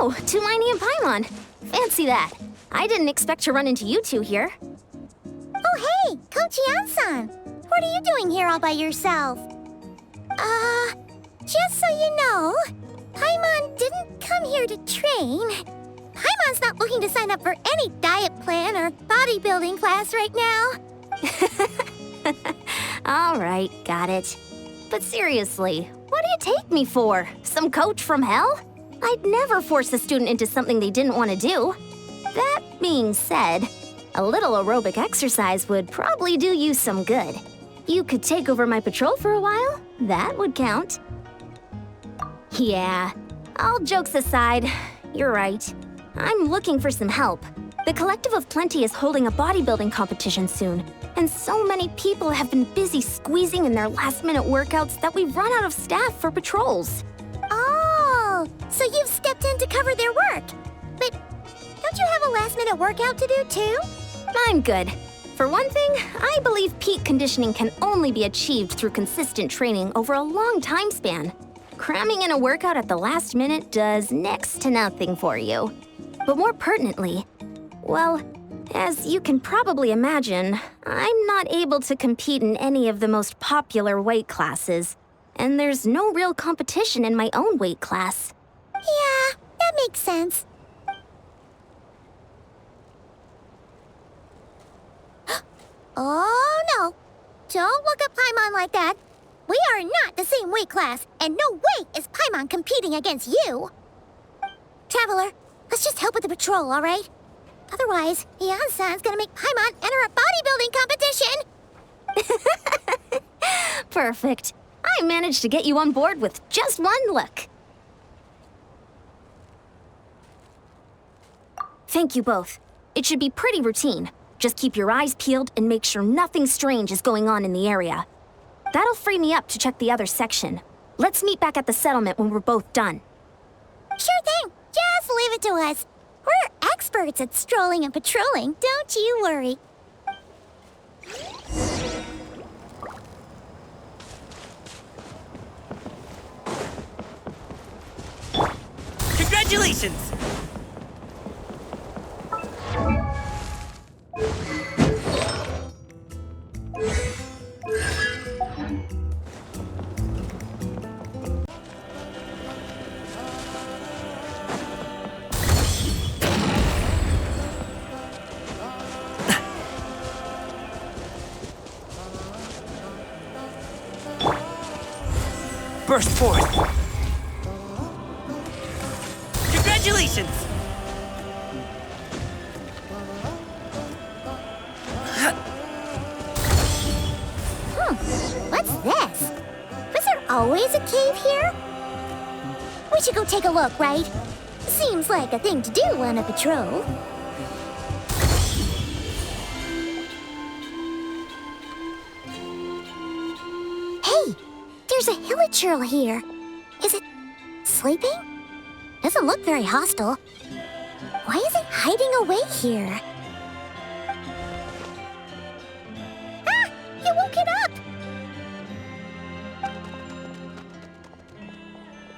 Oh, Tulani and Paimon. Fancy that. I didn't expect to run into you two here. Oh, hey, Coach Yan-san. What are you doing here all by yourself? Just so you know, Paimon didn't come here to train. Paimon's not looking to sign up for any diet plan or bodybuilding class right now. All right, got it. But seriously, what do you take me for? Some coach from hell? I'd never force a student into something they didn't want to do. That being said, a little aerobic exercise would probably do you some good. You could take over my patrol for a while. That would count. Yeah, all jokes aside, you're right. I'm looking for some help. The Collective of Plenty is holding a bodybuilding competition soon, and so many people have been busy squeezing in their last-minute workouts that we've run out of staff for patrols. Oh, so you've stepped in to cover their work. But don't you have a last-minute workout to do too? I'm good. For one thing, I believe peak conditioning can only be achieved through consistent training over a long time span. Cramming in a workout at the last minute does next to nothing for you. But more pertinently, well, as you can probably imagine, I'm not able to compete in any of the most popular weight classes, and there's no real competition in my own weight class. Yeah, that makes sense. Oh no! Don't look at Paimon like that. We are not the same weight class, and no way is Paimon competing against you. Traveler, let's just help with the patrol, all right? Otherwise, Yan-san's gonna make Paimon enter a bodybuilding competition. Perfect. I managed to get you on board with just one look. Thank you both. It should be pretty routine. Just keep your eyes peeled and make sure nothing strange is going on in the area. That'll free me up to check the other section. Let's meet back at the settlement when we're both done. Sure thing. Just leave it to us. We're experts at strolling and patrolling, don't you worry. Congratulations! Burst forth! Congratulations! What's this? Was there always a cave here? We should go take a look, right? Seems like a thing to do on a patrol. Hey, there's a hilichurl here. Is it sleeping? Doesn't look very hostile. Why is it hiding away here? Ah! You woke it up!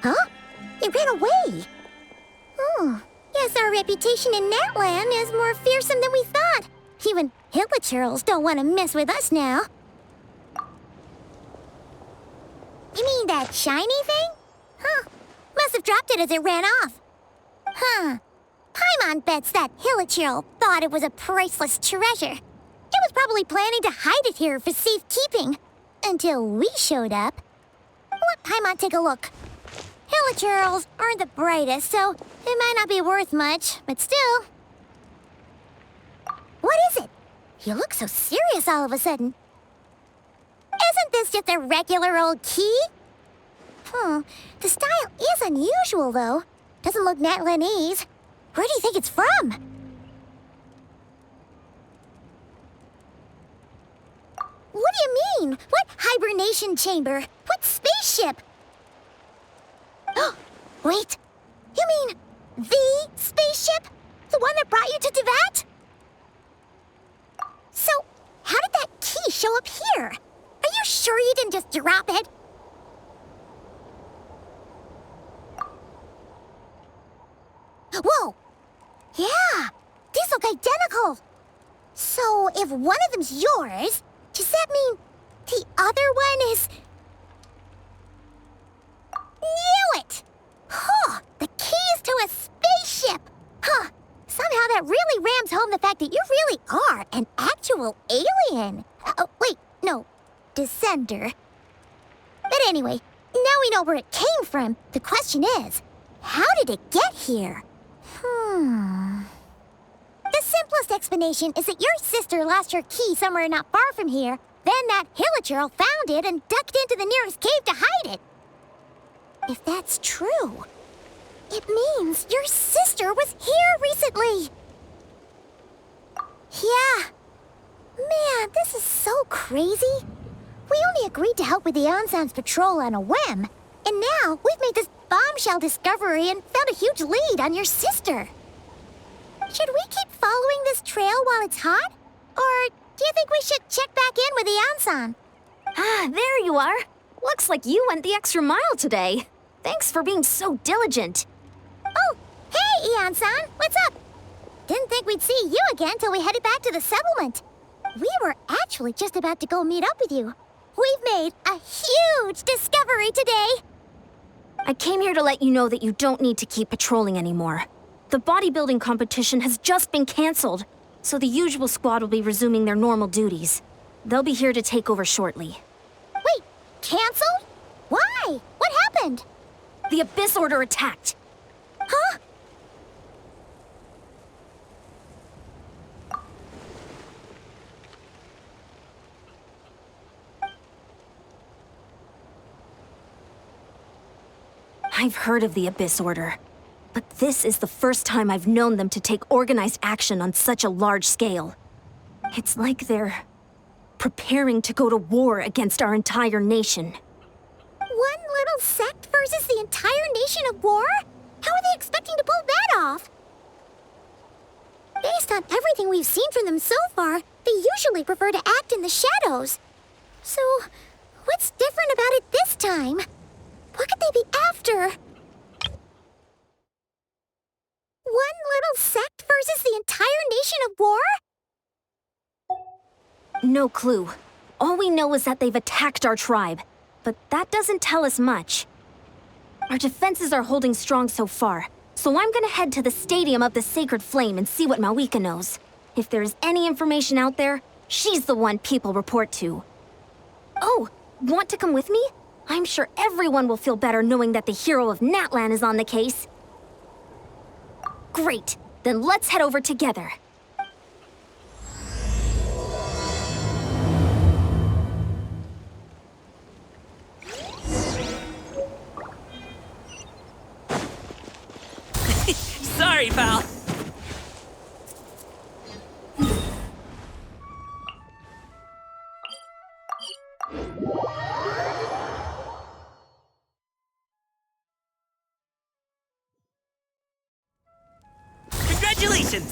Huh? It ran away! Oh, guess our reputation in Natland is more fearsome than we thought. Even hilichurls don't want to mess with us now. You mean that shiny thing? Huh. Must have dropped it as it ran off. Huh. Paimon bets that hilichurl thought it was a priceless treasure. It was probably planning to hide it here for safekeeping. Until we showed up. Let Paimon take a look. Hilichurls aren't the brightest, so it might not be worth much, but still. What is it? You look so serious all of a sudden. Isn't this just a regular old key? The style is unusual, though. Doesn't look Natlanese. Where do you think it's from? What do you mean? What hibernation chamber? What spaceship? Wait, you mean the spaceship? The one that brought you to Teyvat? So, how did that key show up here? Are you sure you didn't just drop it? Whoa! Yeah, these look identical. So if one of them's yours, does that mean the other one is... Knew it! Huh, the keys to a spaceship! Huh, somehow that really rams home the fact that you really are an actual alien. Oh, wait, no, descender. But anyway, now we know where it came from. The question is, how did it get here? The simplest explanation is that your sister lost her key somewhere not far from here. Then that hilichurl found it and ducked into the nearest cave to hide it. If that's true, it means your sister was here recently. Yeah. Man, this is so crazy. We only agreed to help with the Ansan's patrol on a whim, and now we've made this bombshell discovery and found a huge lead on your sister. Should we keep following this trail while it's hot? Or do you think we should check back in with the Ansan? Ah, there you are. Looks like you went the extra mile today. Thanks for being so diligent. Oh, hey, Ian-san, what's up? Didn't think we'd see you again till we headed back to the settlement. We were actually just about to go meet up with you. We've made a huge discovery today. I came here to let you know that you don't need to keep patrolling anymore. The bodybuilding competition has just been canceled, so the usual squad will be resuming their normal duties. They'll be here to take over shortly. Wait, canceled? Why? What happened? The Abyss Order attacked. Huh? I've heard of the Abyss Order, but this is the first time I've known them to take organized action on such a large scale. It's like they're preparing to go to war against our entire nation. One little sect versus the entire nation of war? How are they expecting to pull that off? Based on everything we've seen from them so far, they usually prefer to act in the shadows. So, what's different about it this time? What could they be after? One little sect versus the entire nation of war? No clue. All we know is that they've attacked our tribe, but that doesn't tell us much. Our defenses are holding strong so far, so I'm gonna head to the Stadium of the Sacred Flame and see what Malika knows. If there's any information out there, she's the one people report to. Oh, want to come with me? I'm sure everyone will feel better knowing that the hero of Natlan is on the case. Great, then let's head over together. Sorry, pal. Congratulations!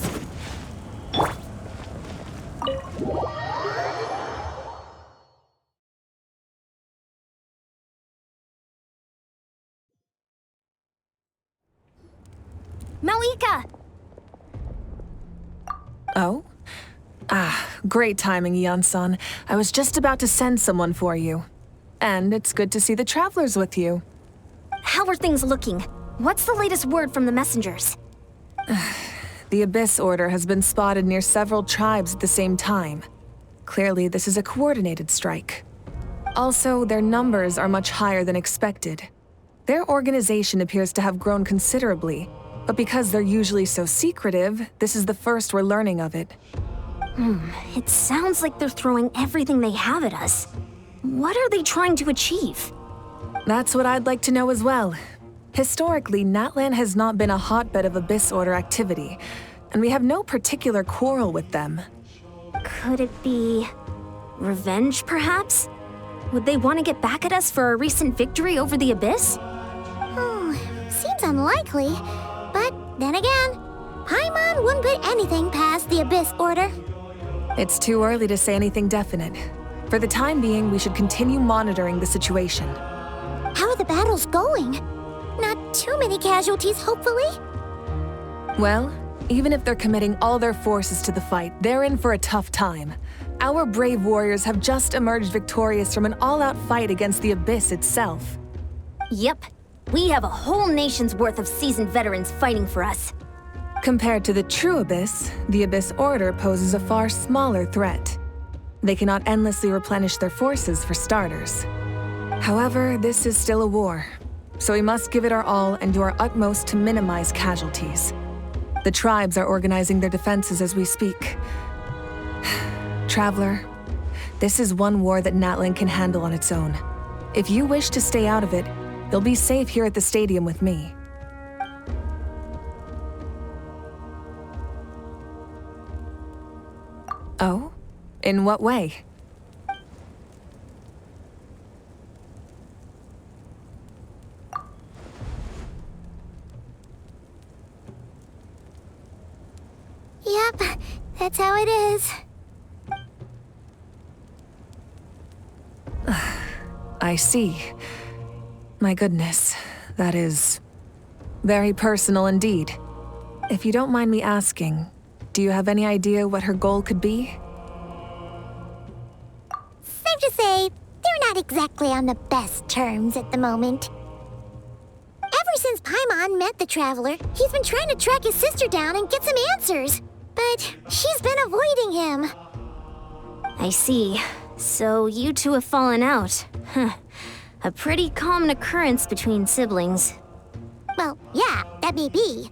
Malika! Oh? Ah, great timing, Ian-san. I was just about to send someone for you. And it's good to see the travelers with you. How are things looking? What's the latest word from the messengers? The Abyss Order has been spotted near several tribes at the same time. Clearly, this is a coordinated strike. Also, their numbers are much higher than expected. Their organization appears to have grown considerably, but because they're usually so secretive, this is the first we're learning of it. It sounds like they're throwing everything they have at us. What are they trying to achieve? That's what I'd like to know as well. Historically, Natlan has not been a hotbed of Abyss Order activity, and we have no particular quarrel with them. Could it be revenge, perhaps? Would they want to get back at us for our recent victory over the Abyss? Seems unlikely. But then again, Paimon wouldn't put anything past the Abyss Order. It's too early to say anything definite. For the time being, we should continue monitoring the situation. How are the battles going? Not too many casualties, hopefully? Well, even if they're committing all their forces to the fight, they're in for a tough time. Our brave warriors have just emerged victorious from an all-out fight against the Abyss itself. Yep. We have a whole nation's worth of seasoned veterans fighting for us. Compared to the true Abyss, the Abyss Order poses a far smaller threat. They cannot endlessly replenish their forces for starters. However, this is still a war, so we must give it our all and do our utmost to minimize casualties. The tribes are organizing their defenses as we speak. Traveler, this is one war that Natlan can handle on its own. If you wish to stay out of it, you'll be safe here at the stadium with me. Oh? In what way? Yep, that's how it is. I see. My goodness, that is very personal indeed. If you don't mind me asking, do you have any idea what her goal could be? Safe to say, they're not exactly on the best terms at the moment. Ever since Paimon met the Traveler, he's been trying to track his sister down and get some answers. But she's been avoiding him. I see. So you two have fallen out. Huh. A pretty common occurrence between siblings. Well, yeah, that may be.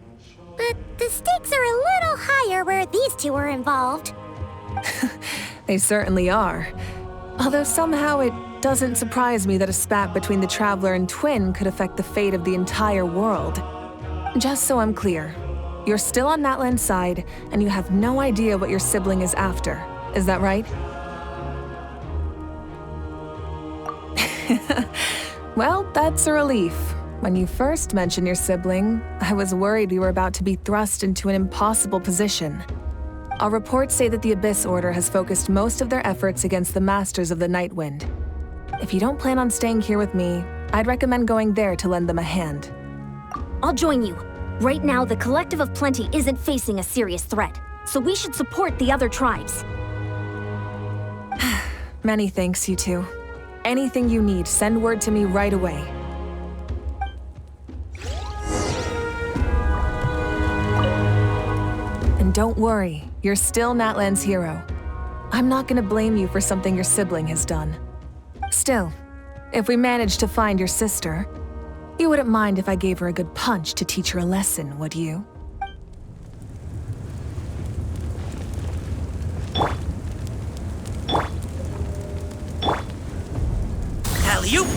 But the stakes are a little higher where these two are involved. They certainly are. Although somehow it doesn't surprise me that a spat between the Traveler and Twin could affect the fate of the entire world. Just so I'm clear, you're still on Natlan's side, and you have no idea what your sibling is after. Is that right? Well, that's a relief. When you first mentioned your sibling, I was worried we were about to be thrust into an impossible position. Our reports say that the Abyss Order has focused most of their efforts against the Masters of the Nightwind. If you don't plan on staying here with me, I'd recommend going there to lend them a hand. I'll join you. Right now, the Collective of Plenty isn't facing a serious threat, so we should support the other tribes. Many thanks, you two. Anything you need, send word to me right away. And don't worry, you're still Natlan's hero. I'm not gonna blame you for something your sibling has done. Still, if we manage to find your sister, you wouldn't mind if I gave her a good punch to teach her a lesson, would you? Alley-oop!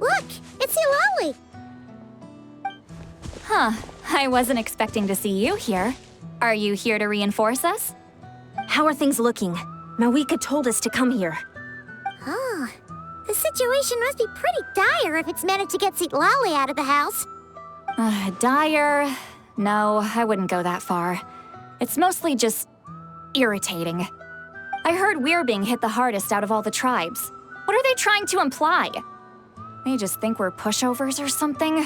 Look, it's Eulalie! Huh, I wasn't expecting to see you here. Are you here to reinforce us? How are things looking? Mawika told us to come here. Oh, the situation must be pretty dire if it's managed to get Eulalie out of the house. Dire? No, I wouldn't go that far. It's mostly just irritating. I heard we're being hit the hardest out of all the tribes. What are they trying to imply? They just think we're pushovers or something?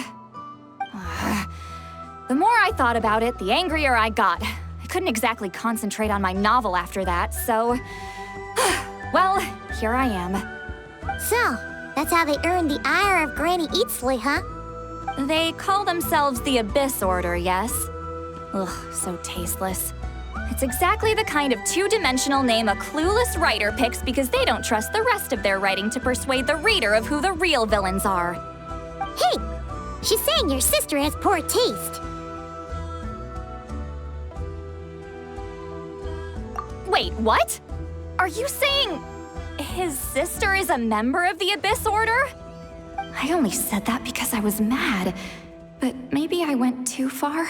The more I thought about it, the angrier I got. I couldn't exactly concentrate on my novel after that, so... well, here I am. So, that's how they earned the ire of Granny Eatsley, huh? They call themselves the Abyss Order, yes? Ugh, so tasteless. It's exactly the kind of two-dimensional name a clueless writer picks because they don't trust the rest of their writing to persuade the reader of who the real villains are. Hey, she's saying your sister has poor taste. Wait, what? Are you saying his sister is a member of the Abyss Order? I only said that because I was mad. But maybe I went too far?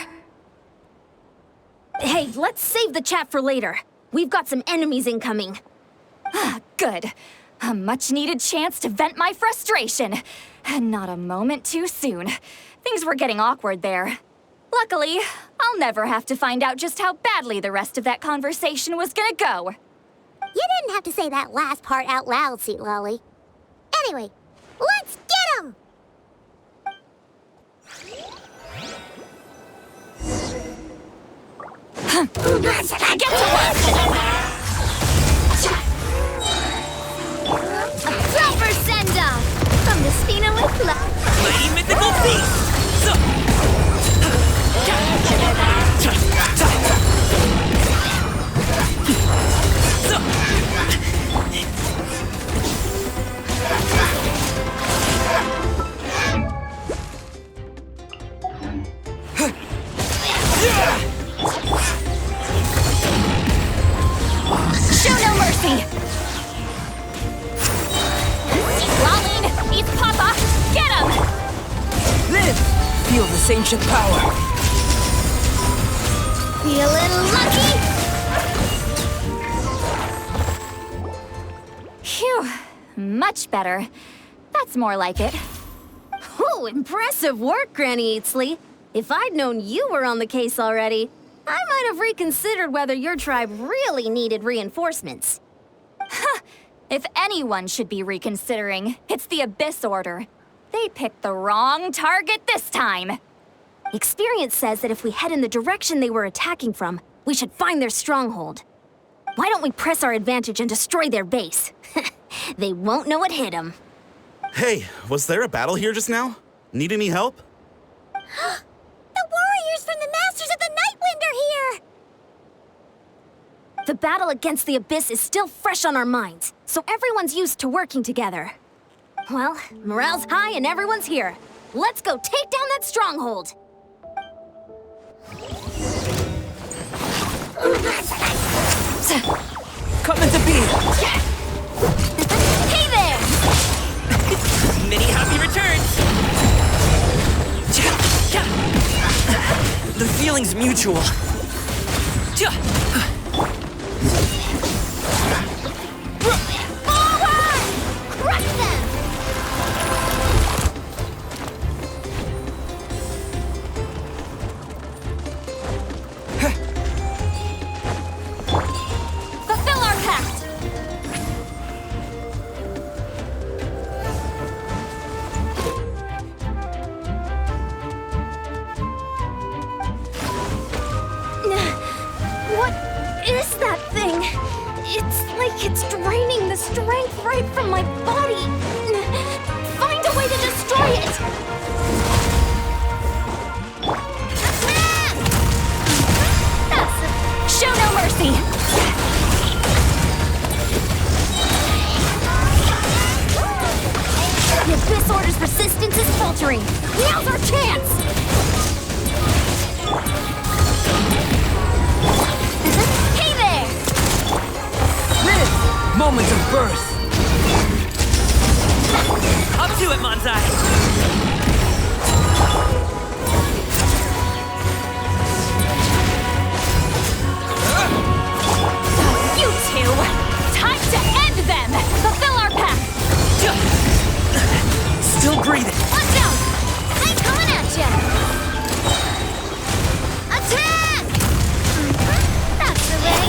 Hey, let's save the chat for later. We've got some enemies incoming. Good. A much-needed chance to vent my frustration. And not a moment too soon. Things were getting awkward there. Luckily, I'll never have to find out just how badly the rest of that conversation was gonna go. You didn't have to say that last part out loud, Sweet Lolly. Anyway, let's get him! Get to work! A proper send-off from the Spina with love. Mighty mythical beast! Show no mercy! Lolline, eat Papa! Get him! Live! Feel this ancient power! Feeling lucky? Phew, much better. That's more like it. Ooh, impressive work, Granny Eatsley. If I'd known you were on the case already, I might have reconsidered whether your tribe really needed reinforcements. If anyone should be reconsidering, it's the Abyss Order. They picked the wrong target this time. Experience says that if we head in the direction they were attacking from, we should find their stronghold. Why don't we press our advantage and destroy their base? They won't know what hit them. Hey, was there a battle here just now? Need any help? The warriors from the Masters of the Nightwind are here! The battle against the Abyss is still fresh on our minds, so everyone's used to working together. Well, morale's high and everyone's here. Let's go take down that stronghold! Coming to be! Hey there! Many happy returns! The feeling's mutual. Forward! Crush them! Fulfill our pact! What is that thing? It's like it's draining the strength right from my body. Find a way to destroy it! Show no mercy! The Abyss Order's resistance is faltering. Now's our chance! Hey there! Live! Moment of birth! Up to it, Manzai! You two! Time to end them! Fulfill our pact! Still breathing! Watch out! I'm coming at ya! Attack! That's the way.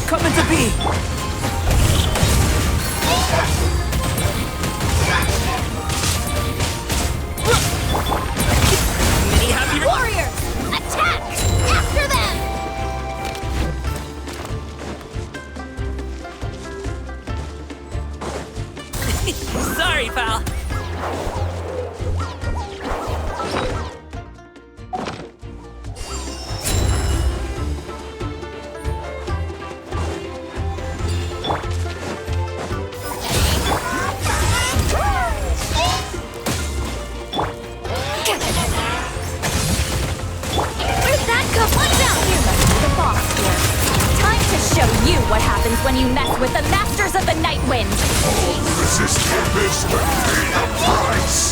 Coming to be! Many happy Warriors! Attack! After them! Sorry, pal. Where'd that come? Watch out! You must be the boss here. Time to show you what happens when you mess with the Masters of the Nightwind! Resist the abyss with pain and price!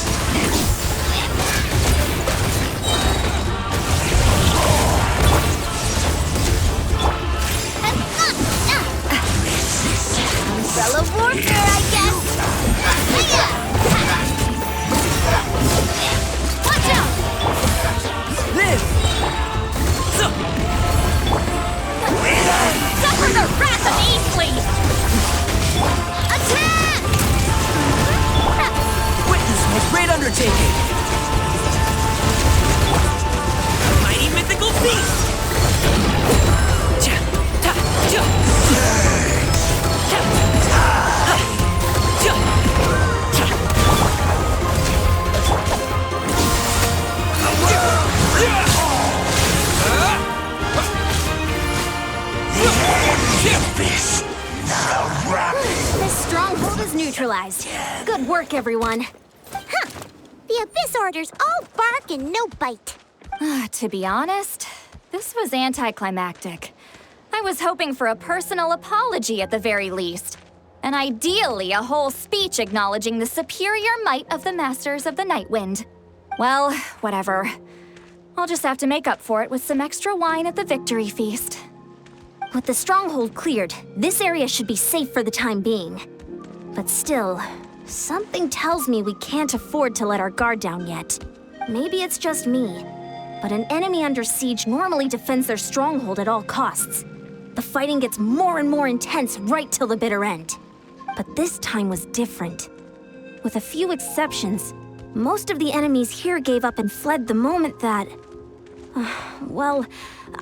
neutralized. Good work, everyone. The Abyss Order's all bark and no bite. To be honest, this was anticlimactic. I was hoping for a personal apology at the very least. And ideally, a whole speech acknowledging the superior might of the Masters of the Nightwind. Well, whatever. I'll just have to make up for it with some extra wine at the victory feast. With the stronghold cleared, this area should be safe for the time being. But still, something tells me we can't afford to let our guard down yet. Maybe it's just me, but an enemy under siege normally defends their stronghold at all costs. The fighting gets more and more intense right till the bitter end. But this time was different. With a few exceptions, most of the enemies here gave up and fled the moment that... well,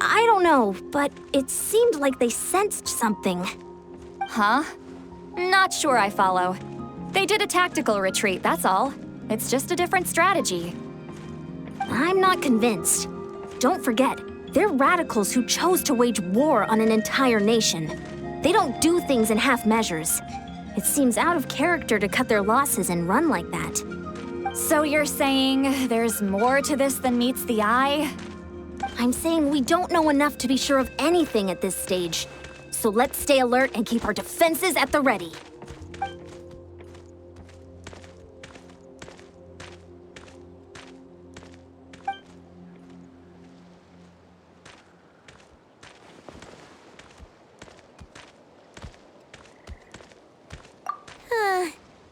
I don't know, but it seemed like they sensed something. Huh? Not sure I follow. They did a tactical retreat, that's all. It's just a different strategy. I'm not convinced. Don't forget, they're radicals who chose to wage war on an entire nation. They don't do things in half measures. It seems out of character to cut their losses and run like that. So you're saying there's more to this than meets the eye? I'm saying we don't know enough to be sure of anything at this stage. So let's stay alert and keep our defenses at the ready.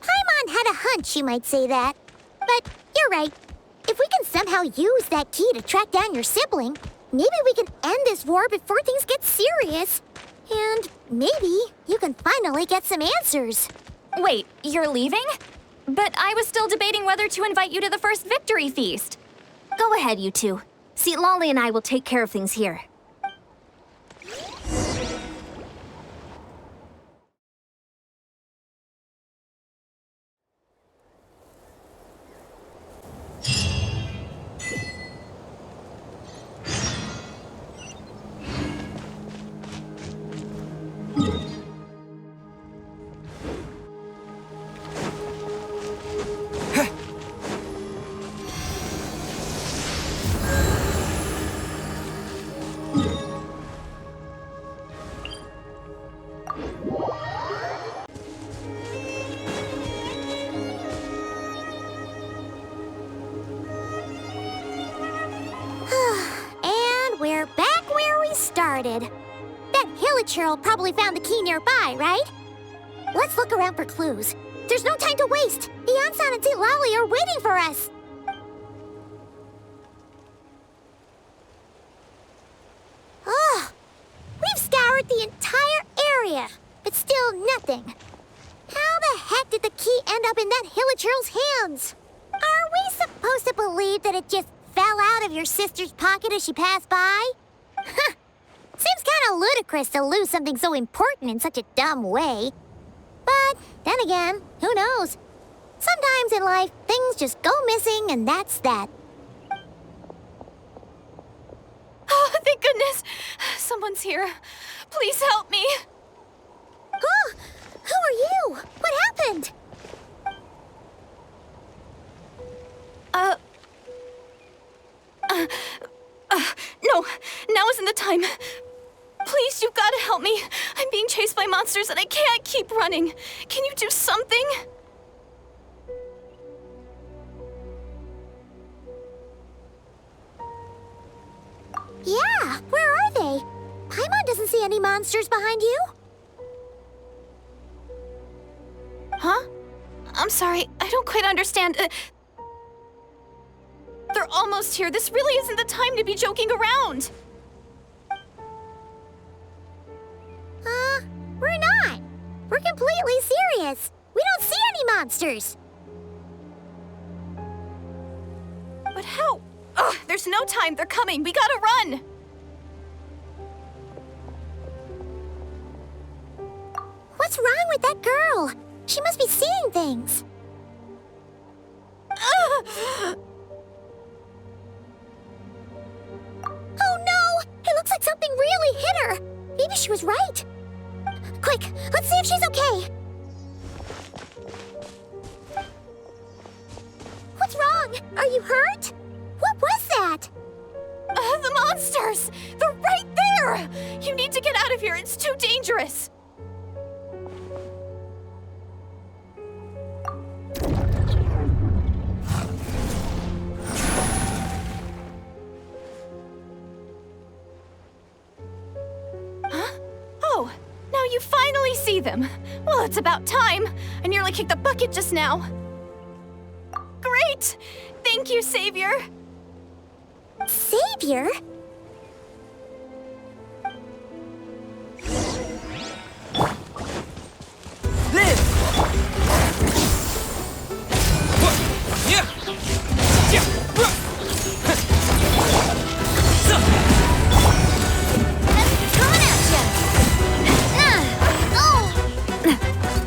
Paimon had a hunch you might say that. But you're right. If we can somehow use that key to track down your sibling, maybe we can end this war before things get serious. And maybe you can finally get some answers. Wait, you're leaving? But I was still debating whether to invite you to the first victory feast. Go ahead, you two. See, Lolly and I will take care of things here. And we're back where we started. That Hilichurl probably found the key nearby, right? Let's look around for clues. There's no time to waste. The Ansan and Lolly are waiting for us. Ugh! We've scoured the entire area, but still nothing. How the heck did the key end up in that Hilichurl's hands? Are we supposed to believe that it just fell out of your sister's pocket as she passed by? Seems kind of ludicrous to lose something so important in such a dumb way. But then again, who knows? Sometimes in life, things just go missing and that's that. Oh, thank goodness! Someone's here. Please help me. Oh, who are you? What happened? No, now isn't the time. Please, you've got to help me. I'm being chased by monsters and I can't keep running. Can you do something? Yeah, where are they? Paimon doesn't see any monsters behind you. Huh? I'm sorry, I don't quite understand. They're almost here. This really isn't the time to be joking around. We're not. We're completely serious. We don't see any monsters. But how? Ugh, there's no time. They're coming. We gotta run. What's wrong with that girl? She must be seeing things. Oh no! It looks like something really hit her. Maybe she was right. Quick, let's see if she's okay. wrong? Are you hurt? What was that? The monsters! They're right there! You need to get out of here, it's too dangerous! Huh? Oh, now you finally see them! Well, it's about time! I nearly kicked the bucket just now! Great! Thank you, Savior! Savior? Live! Yeah! Yeah! Coming at ya! Oh!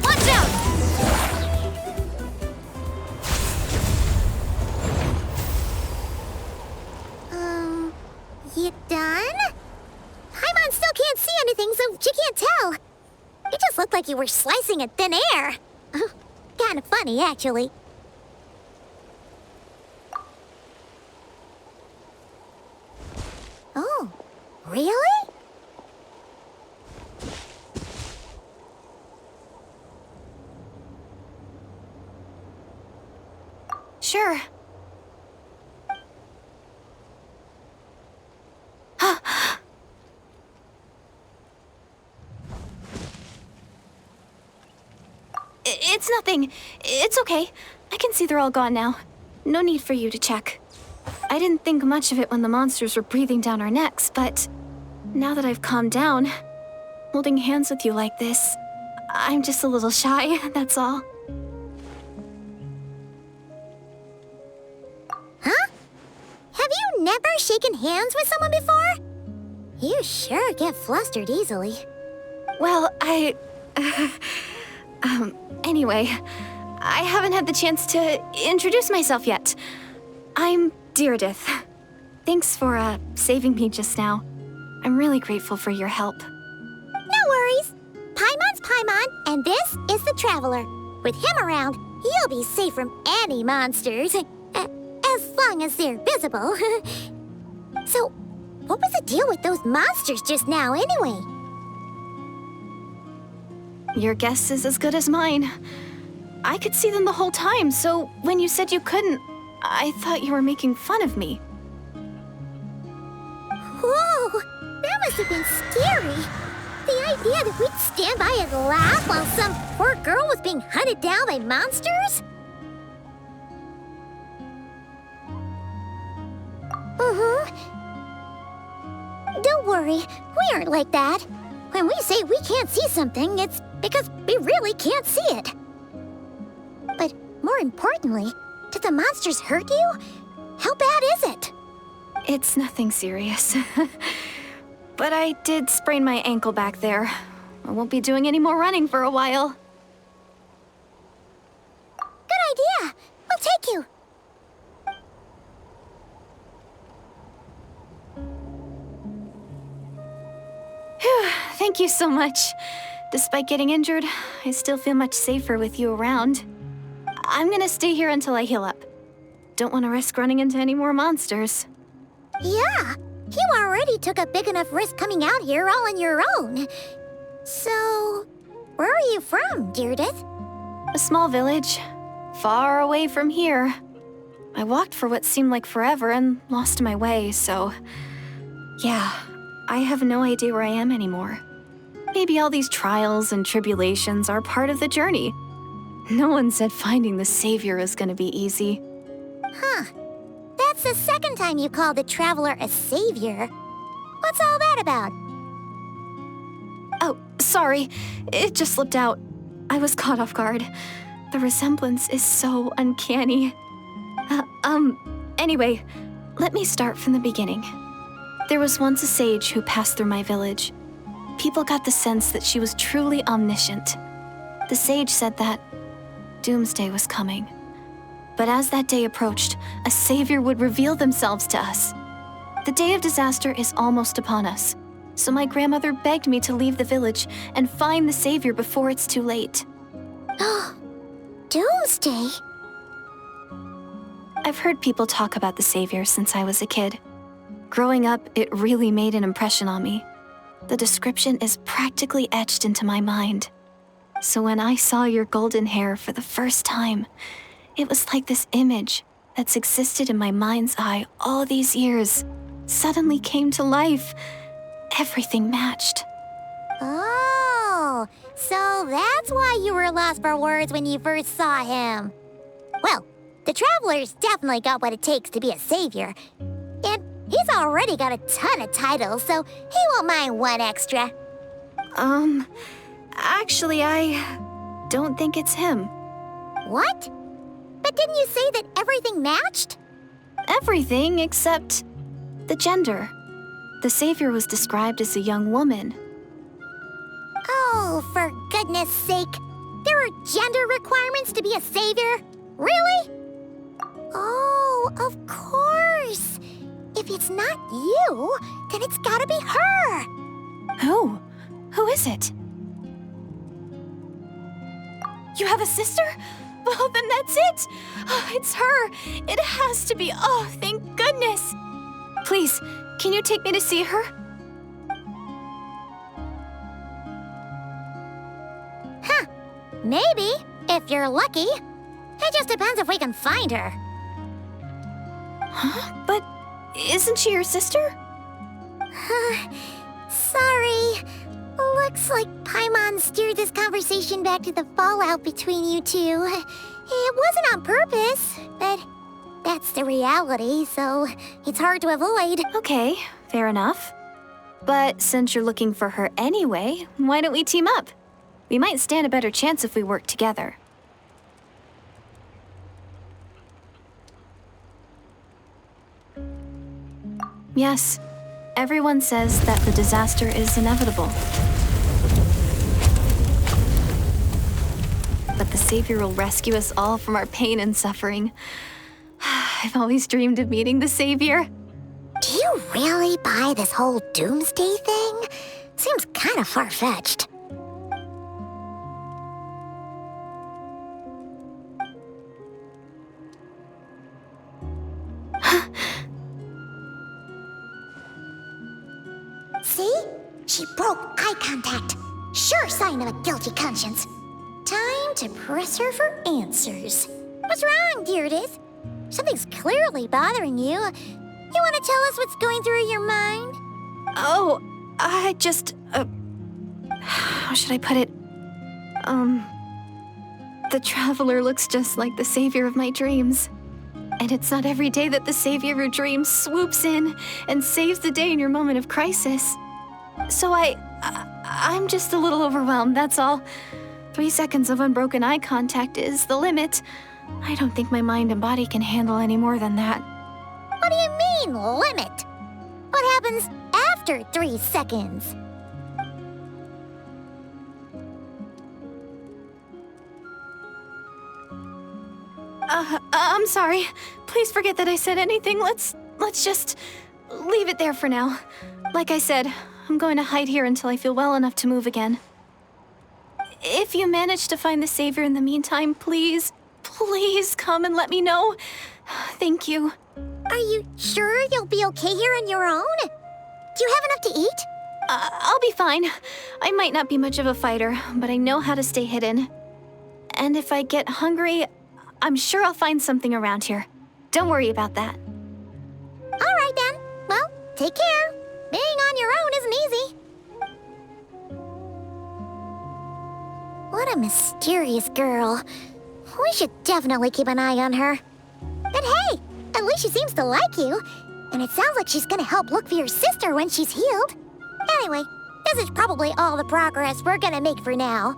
Watch out! You done? Paimon still can't see anything, so she can't tell. It just looked like you were slicing in thin air. Kinda funny, actually. Oh, really? Sure. It's nothing. It's okay. I can see they're all gone now. No need for you to check. I didn't think much of it when the monsters were breathing down our necks, but now that I've calmed down, holding hands with you like this, I'm just a little shy, that's all. Huh? Have you never shaken hands with someone before? You sure get flustered easily. Well, anyway, I haven't had the chance to introduce myself yet. I'm Deirdith. Thanks for, saving me just now. I'm really grateful for your help. No worries. Paimon's Paimon, and this is the Traveler. With him around, you'll be safe from any monsters. As long as they're visible. So, what was the deal with those monsters just now, anyway? Your guess is as good as mine. I could see them the whole time, so when you said you couldn't, I thought you were making fun of me. Whoa! That must have been scary. The idea that we'd stand by and laugh while some poor girl was being hunted down by monsters? Don't worry, we aren't like that. When we say we can't see something, it's because we really can't see it. But more importantly, did the monsters hurt you? How bad is it? It's nothing serious. But I did sprain my ankle back there. I won't be doing any more running for a while. Good idea. We'll take you. Phew, thank you so much. Despite getting injured, I still feel much safer with you around. I'm gonna stay here until I heal up. Don't want to risk running into any more monsters. Yeah, you already took a big enough risk coming out here all on your own. So, where are you from, Deirdith? A small village, far away from here. I walked for what seemed like forever and lost my way, so... yeah, I have no idea where I am anymore. Maybe all these trials and tribulations are part of the journey. No one said finding the Savior is gonna be easy. Huh. That's the second time you called the Traveler a savior. What's all that about? Oh, sorry. It just slipped out. I was caught off guard. The resemblance is so uncanny. Anyway, let me start from the beginning. There was once a sage who passed through my village. People got the sense that she was truly omniscient. The sage said that doomsday was coming. But as that day approached, a savior would reveal themselves to us. The day of disaster is almost upon us, so my grandmother begged me to leave the village and find the savior before it's too late. Doomsday? I've heard people talk about the Savior since I was a kid. Growing up, it really made an impression on me. The description is practically etched into my mind. So when I saw your golden hair for the first time, it was like this image that's existed in my mind's eye all these years suddenly came to life. Everything matched. Oh, so that's why you were lost for words when you first saw him. Well, the Traveler's definitely got what it takes to be a savior. And he's already got a ton of titles, so he won't mind one extra. Actually, I don't think it's him. What? But didn't you say that everything matched? Everything except the gender. The Savior was described as a young woman. Oh, for goodness sake. There are gender requirements to be a savior? Really? Oh, of course. If it's not you, then it's gotta be her. Who? Who is it? You have a sister? Well, then that's it. Oh, it's her. It has to be. Oh, thank goodness. Please, can you take me to see her? Huh. Maybe, if you're lucky. It just depends if we can find her. Huh? But isn't she your sister? Sorry. Looks like Paimon steered this conversation back to the fallout between you two. It wasn't on purpose, but that's the reality, so it's hard to avoid. Okay, fair enough. But since you're looking for her anyway, why don't we team up? We might stand a better chance if we work together. Yes, everyone says that the disaster is inevitable. But the Savior will rescue us all from our pain and suffering. I've always dreamed of meeting the Savior. Do you really buy this whole doomsday thing? Seems kind of far-fetched. See? She broke eye contact. Sure sign of a guilty conscience. Time to press her for answers. What's wrong, Deirdis? Something's clearly bothering you. You want to tell us what's going through your mind? Oh, I just, how should I put it? The Traveler looks just like the Savior of my dreams. And it's not every day that the Savior of your dreams swoops in and saves the day in your moment of crisis. So I'm just a little overwhelmed, that's all. 3 seconds of unbroken eye contact is the limit. I don't think my mind and body can handle any more than that. What do you mean, limit? What happens after 3 seconds? I'm sorry. Please forget that I said anything. Let's just leave it there for now. Like I said, I'm going to hide here until I feel well enough to move again. If you manage to find the Savior in the meantime, please come and let me know. Thank you. Are you sure you'll be okay here on your own? Do you have enough to eat? I'll be fine. I might not be much of a fighter, but I know how to stay hidden. And if I get hungry, I'm sure I'll find something around here. Don't worry about that. All right then. Well, take care. Being on your own isn't easy. What a mysterious girl. We should definitely keep an eye on her. But hey, at least she seems to like you. And it sounds like she's gonna help look for your sister when she's healed. Anyway, this is probably all the progress we're gonna make for now.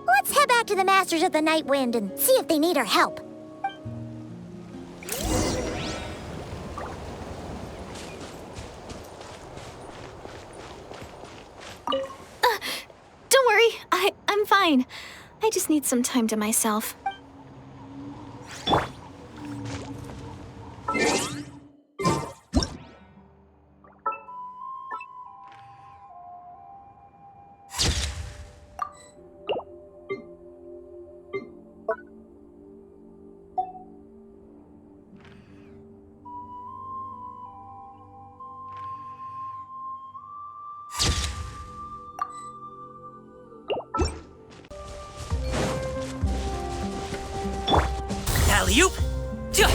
Let's head back to the Masters of the Night Wind and see if they need our help. Don't worry, I'm fine. I just need some time to myself. Alley-oop! Tja!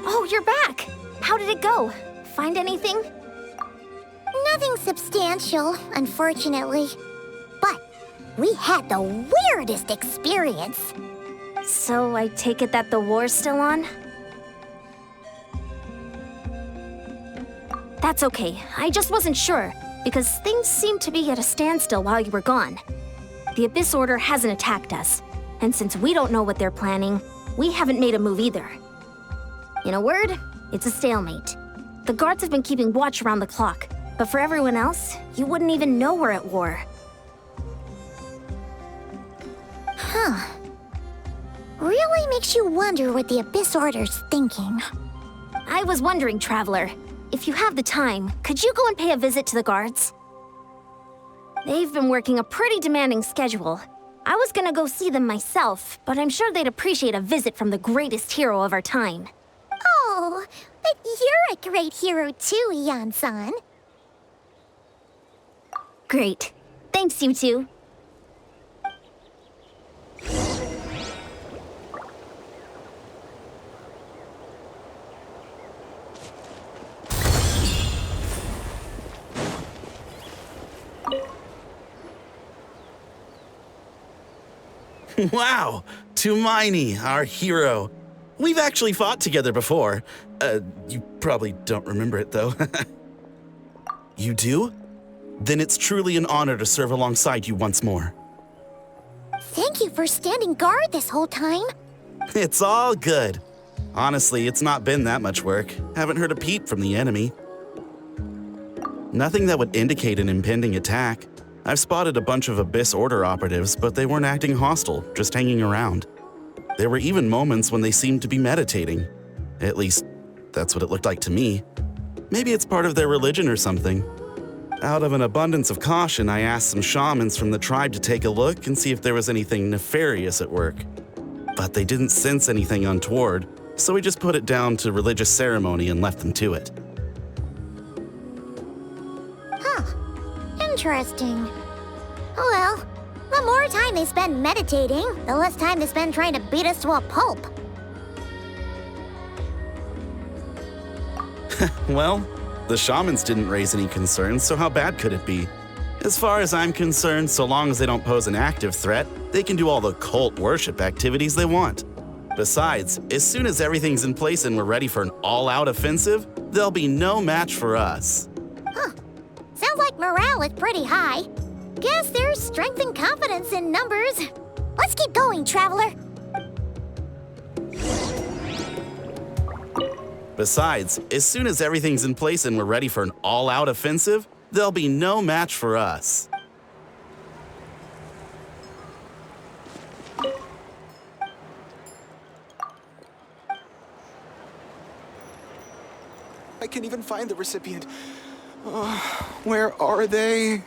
Oh, you're back! How did it go? Find anything? Nothing substantial, unfortunately. But we had the weirdest experience. So I take it that the war's still on? That's okay. I just wasn't sure, because things seemed to be at a standstill while you were gone. The Abyss Order hasn't attacked us, and since we don't know what they're planning, we haven't made a move either. In a word, it's a stalemate. The guards have been keeping watch around the clock, but for everyone else, you wouldn't even know we're at war. Huh. Really makes you wonder what the Abyss Order's thinking. I was wondering, Traveler, if you have the time, could you go and pay a visit to the guards? They've been working a pretty demanding schedule. I was gonna go see them myself, but I'm sure they'd appreciate a visit from the greatest hero of our time. Oh, but you're a great hero too, Ian-san. Great. Thanks, you two. Wow, Tumaini, our hero. We've actually fought together before. You probably don't remember it, though. You do? Then it's truly an honor to serve alongside you once more. Thank you for standing guard this whole time. It's all good. Honestly, it's not been that much work. Haven't heard a peep from the enemy. Nothing that would indicate an impending attack. I've spotted a bunch of Abyss Order operatives, but they weren't acting hostile, just hanging around. There were even moments when they seemed to be meditating. At least, that's what it looked like to me. Maybe it's part of their religion or something. Out of an abundance of caution, I asked some shamans from the tribe to take a look and see if there was anything nefarious at work. But they didn't sense anything untoward, so we just put it down to religious ceremony and left them to it. Interesting. Oh well, the more time they spend meditating, the less time they spend trying to beat us to a pulp. Well, the shamans didn't raise any concerns, so how bad could it be? As far as I'm concerned, so long as they don't pose an active threat, they can do all the cult worship activities they want. Besides, as soon as everything's in place and we're ready for an all-out offensive, there'll be no match for us. Sounds like morale is pretty high. Guess there's strength and confidence in numbers. Let's keep going, Traveler. Besides, as soon as everything's in place and we're ready for an all-out offensive, there'll be no match for us. I can't even find the recipient. Where are they?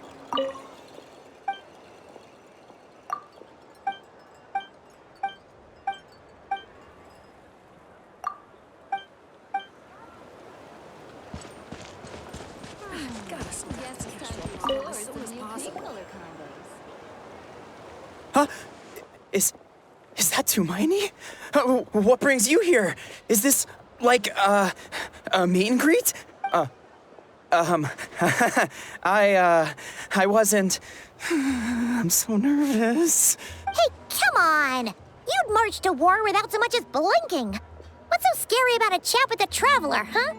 Huh? Is that Tumaini? What brings you here? Is this like a meet and greet? I wasn't. I'm so nervous. Hey, come on! You'd march to war without so much as blinking. What's so scary about a chat with a Traveler, huh?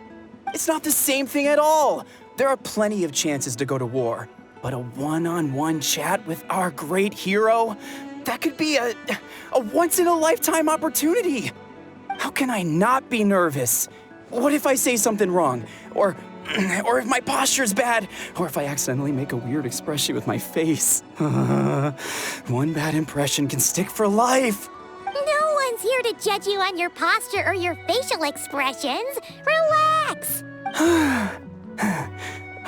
It's not the same thing at all. There are plenty of chances to go to war, but a one-on-one chat with our great hero, that could be a once-in-a-lifetime opportunity. How can I not be nervous? What if I say something wrong? Or if my posture's bad? Or if I accidentally make a weird expression with my face? One bad impression can stick for life. No one's here here to judge you on your posture or your facial expressions. Relax.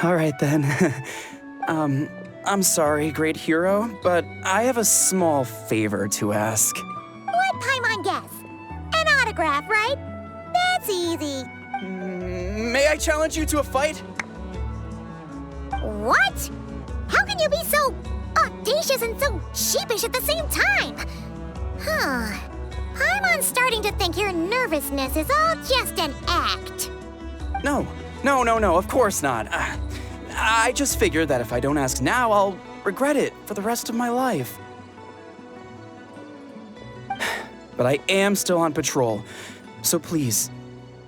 All right then. I'm sorry, great hero, but I have a small favor to ask. What Paimon guess? An autograph, right? That's easy. May I challenge you to a fight? What? How can you be so audacious and so sheepish at the same time? Paimon's starting to think your nervousness is all just an act. No, of course not. I just figured that if I don't ask now, I'll regret it for the rest of my life. But I am still on patrol, so please,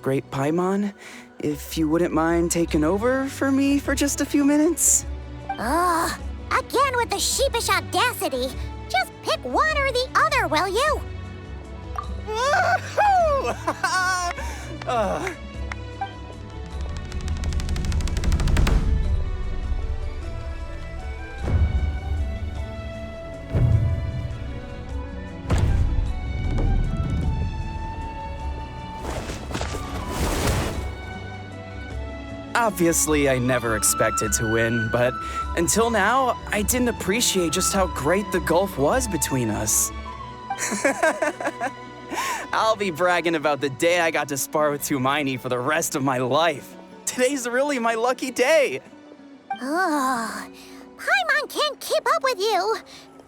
Great Paimon, if you wouldn't mind taking over for me for just a few minutes? Ugh, again with the sheepish audacity. Just pick one or the other, will you? Woohoo! Obviously, I never expected to win, but until now, I didn't appreciate just how great the gulf was between us. I'll be bragging about the day I got to spar with Hermione for the rest of my life. Today's really my lucky day. Ugh, Paimon can't keep up with you.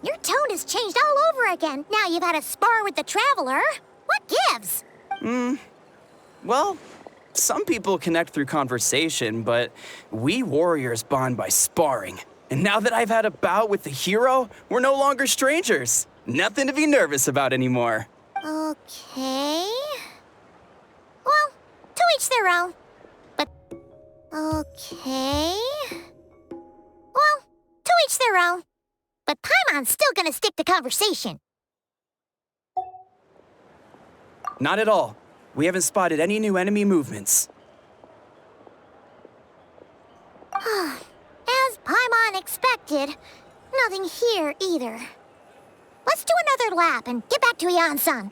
Your tone has changed all over again. Now you've had a spar with the Traveler. What gives? Well, some people connect through conversation, but we warriors bond by sparring. And now that I've had a bout with the hero, we're no longer strangers. Nothing to be nervous about anymore. Okay. Well, to each their own. But, okay. Well, to each their own. But Paimon's still gonna stick to conversation. Not at all. We haven't spotted any new enemy movements. As Paimon expected, nothing here either. Let's do another lap and get back to Yan-san.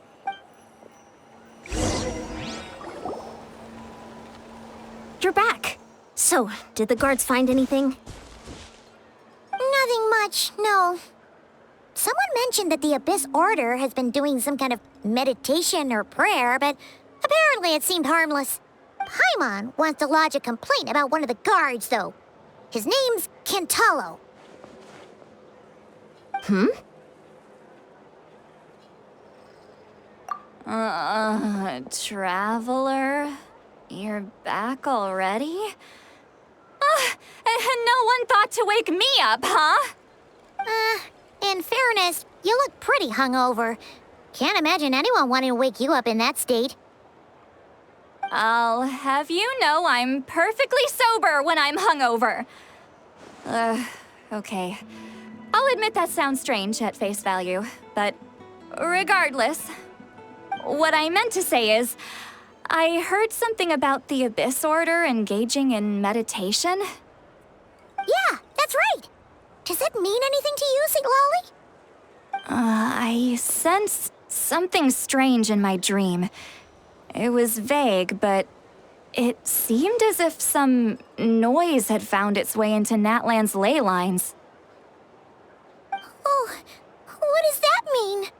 You're back. So, did the guards find anything? Nothing much, no. Someone mentioned that the Abyss Order has been doing some kind of meditation or prayer, but apparently it seemed harmless. Paimon wants to lodge a complaint about one of the guards, though. His name's Kentalo. Traveler? You're back already? And no one thought to wake me up, huh? In fairness, you look pretty hungover. Can't imagine anyone wanting to wake you up in that state. I'll have you know I'm perfectly sober when I'm hungover. Okay. I'll admit that sounds strange at face value, but regardless, what I meant to say is, I heard something about the Abyss Order engaging in meditation. Yeah, that's right. Does it mean anything to you, St. Lolly? I sensed something strange in my dream. It was vague, but it seemed as if some noise had found its way into Natlan's ley lines. Oh, what does that mean?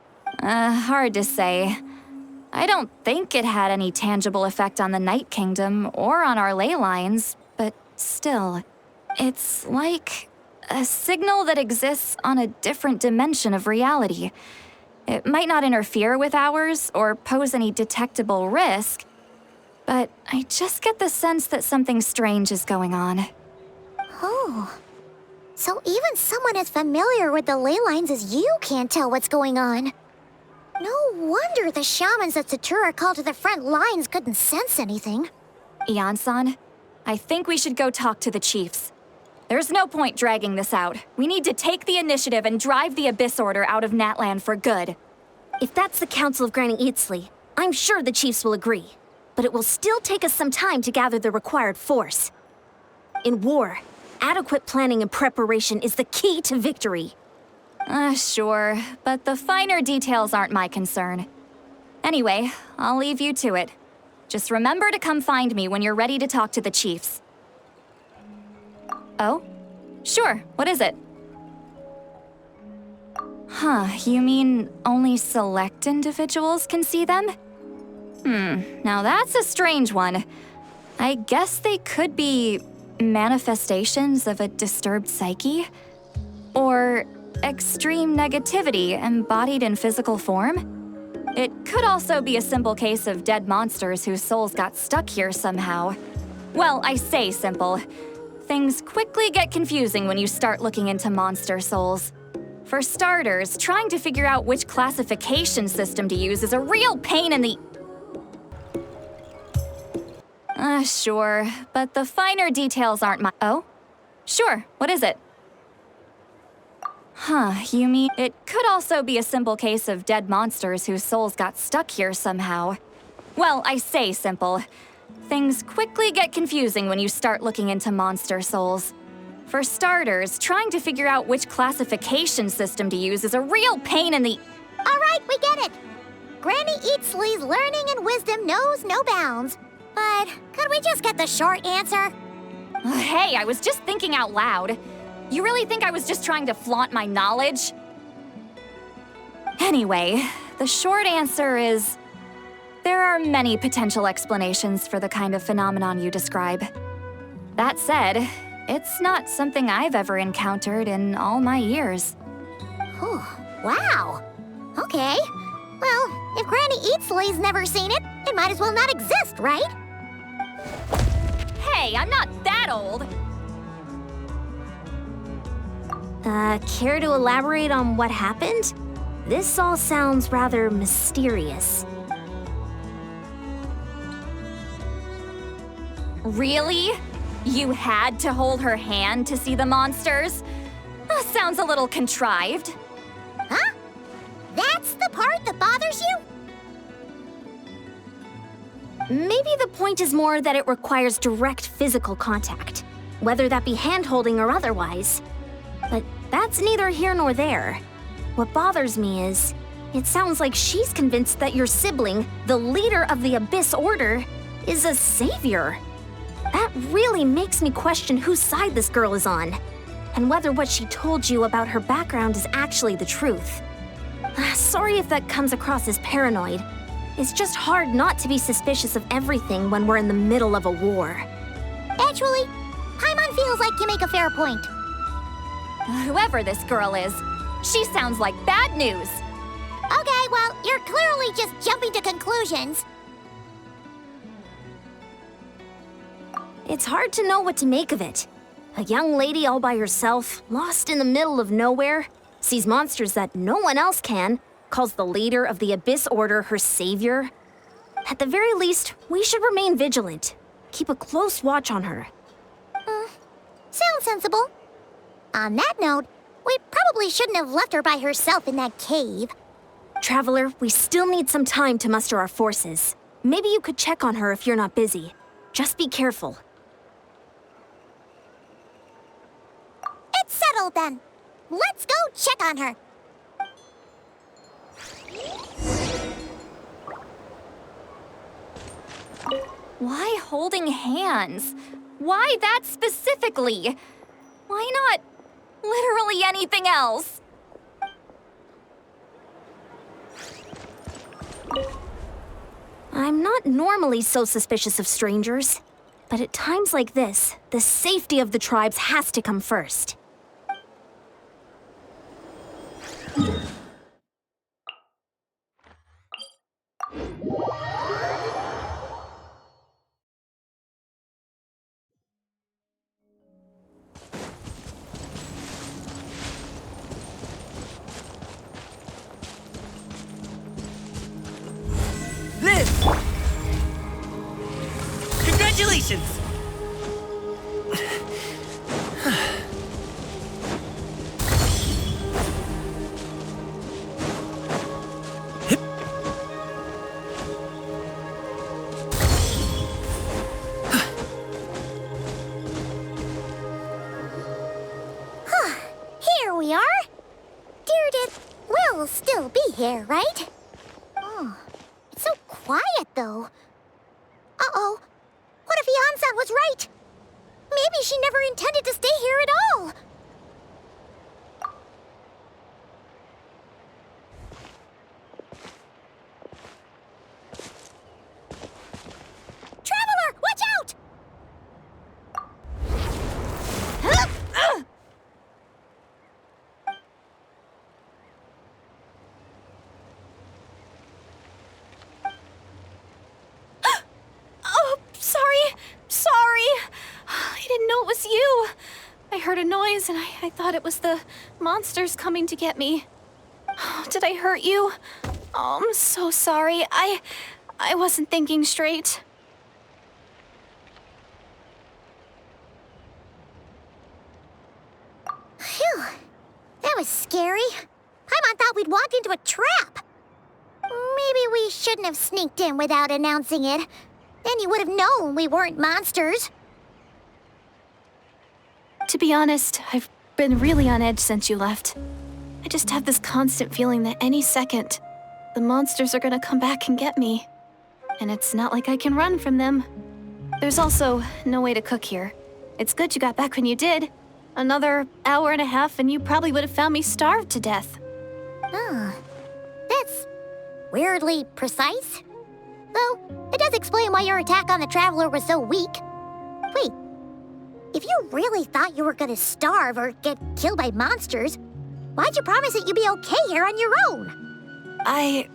Hard to say. I don't think it had any tangible effect on the Night Kingdom or on our ley lines, but still, it's like a signal that exists on a different dimension of reality. It might not interfere with ours or pose any detectable risk, but I just get the sense that something strange is going on. Oh, so even someone as familiar with the ley lines as you can't tell what's going on. No wonder the shamans that Satura called to the front lines couldn't sense anything. Yan-san, I think we should go talk to the chiefs. There's no point dragging this out. We need to take the initiative and drive the Abyss Order out of Natlan for good. If that's the Council of Granny Eatsley, I'm sure the chiefs will agree. But it will still take us some time to gather the required force. In war, adequate planning and preparation is the key to victory. Sure, but the finer details aren't my concern. Anyway, I'll leave you to it. Just remember to come find me when you're ready to talk to the chiefs. Oh? Sure, what is it? Huh, you mean only select individuals can see them? Now that's a strange one. I guess they could be manifestations of a disturbed psyche? Or extreme negativity embodied in physical form? It could also be a simple case of dead monsters whose souls got stuck here somehow. Well, I say simple. Things quickly get confusing when you start looking into monster souls. For starters, trying to figure out which classification system to use is a real pain in the... Sure, but the finer details aren't my... Oh? Sure, what is it? Huh, you mean... It could also be a simple case of dead monsters whose souls got stuck here somehow. Well, I say simple. Things quickly get confusing when you start looking into monster souls. For starters, trying to figure out which classification system to use is a real pain in the... All right, we get it. Granny Eatsley's learning and wisdom knows no bounds. But could we just get the short answer? Hey, I was just thinking out loud. You really think I was just trying to flaunt my knowledge? Anyway, the short answer is... there are many potential explanations for the kind of phenomenon you describe. That said, it's not something I've ever encountered in all my years. Whew, wow. Okay. Well, if Granny Eatsley's never seen it, it might as well not exist, right? Hey, I'm not that old! Care to elaborate on what happened? This all sounds rather mysterious. Really? You had to hold her hand to see the monsters? Sounds a little contrived. Huh? That's the part that bothers you? Maybe the point is more that it requires direct physical contact, whether that be hand-holding or otherwise. But that's neither here nor there. What bothers me is, it sounds like she's convinced that your sibling, the leader of the Abyss Order, is a savior. That really makes me question whose side this girl is on, and whether what she told you about her background is actually the truth. Sorry if that comes across as paranoid. It's just hard not to be suspicious of everything when we're in the middle of a war. Actually, Paimon feels like you make a fair point. Whoever this girl is, she sounds like bad news. Okay, well, you're clearly just jumping to conclusions. It's hard to know what to make of it. A young lady all by herself, lost in the middle of nowhere, sees monsters that no one else can, calls the leader of the Abyss Order her savior. At the very least, we should remain vigilant. Keep a close watch on her. Sounds sensible. On that note, we probably shouldn't have left her by herself in that cave. Traveler, we still need some time to muster our forces. Maybe you could check on her if you're not busy. Just be careful. It's settled then. Let's go check on her. Why holding hands? Why that specifically? Why not literally anything else? I'm not normally so suspicious of strangers, but at times like this, the safety of the tribes has to come first. Live! Congratulations! Here we are. Deirdre will still be here, right? Oh, it quiet, though. Uh-oh. What if Yan-san was right? Maybe she never intended to stay here at all. Traveler, watch out! Oh, sorry. I didn't know it was you. I heard a noise and I thought it was the monsters coming to get me. Did I hurt you? Oh, I'm so sorry. I wasn't thinking straight. Phew. That was scary. Paimon thought we'd walked into a trap. Maybe we shouldn't have sneaked in without announcing it. Then you would have known we weren't monsters. To be honest, I've been really on edge since you left. I just have this constant feeling that any second, the monsters are gonna come back and get me. And it's not like I can run from them. There's also no way to cook here. It's good you got back when you did. Another hour and a half and you probably would have found me starved to death. That's weirdly precise. Though, it does explain why your attack on the Traveler was so weak. Wait, if you really thought you were gonna starve or get killed by monsters, why'd you promise that you'd be okay here on your own? I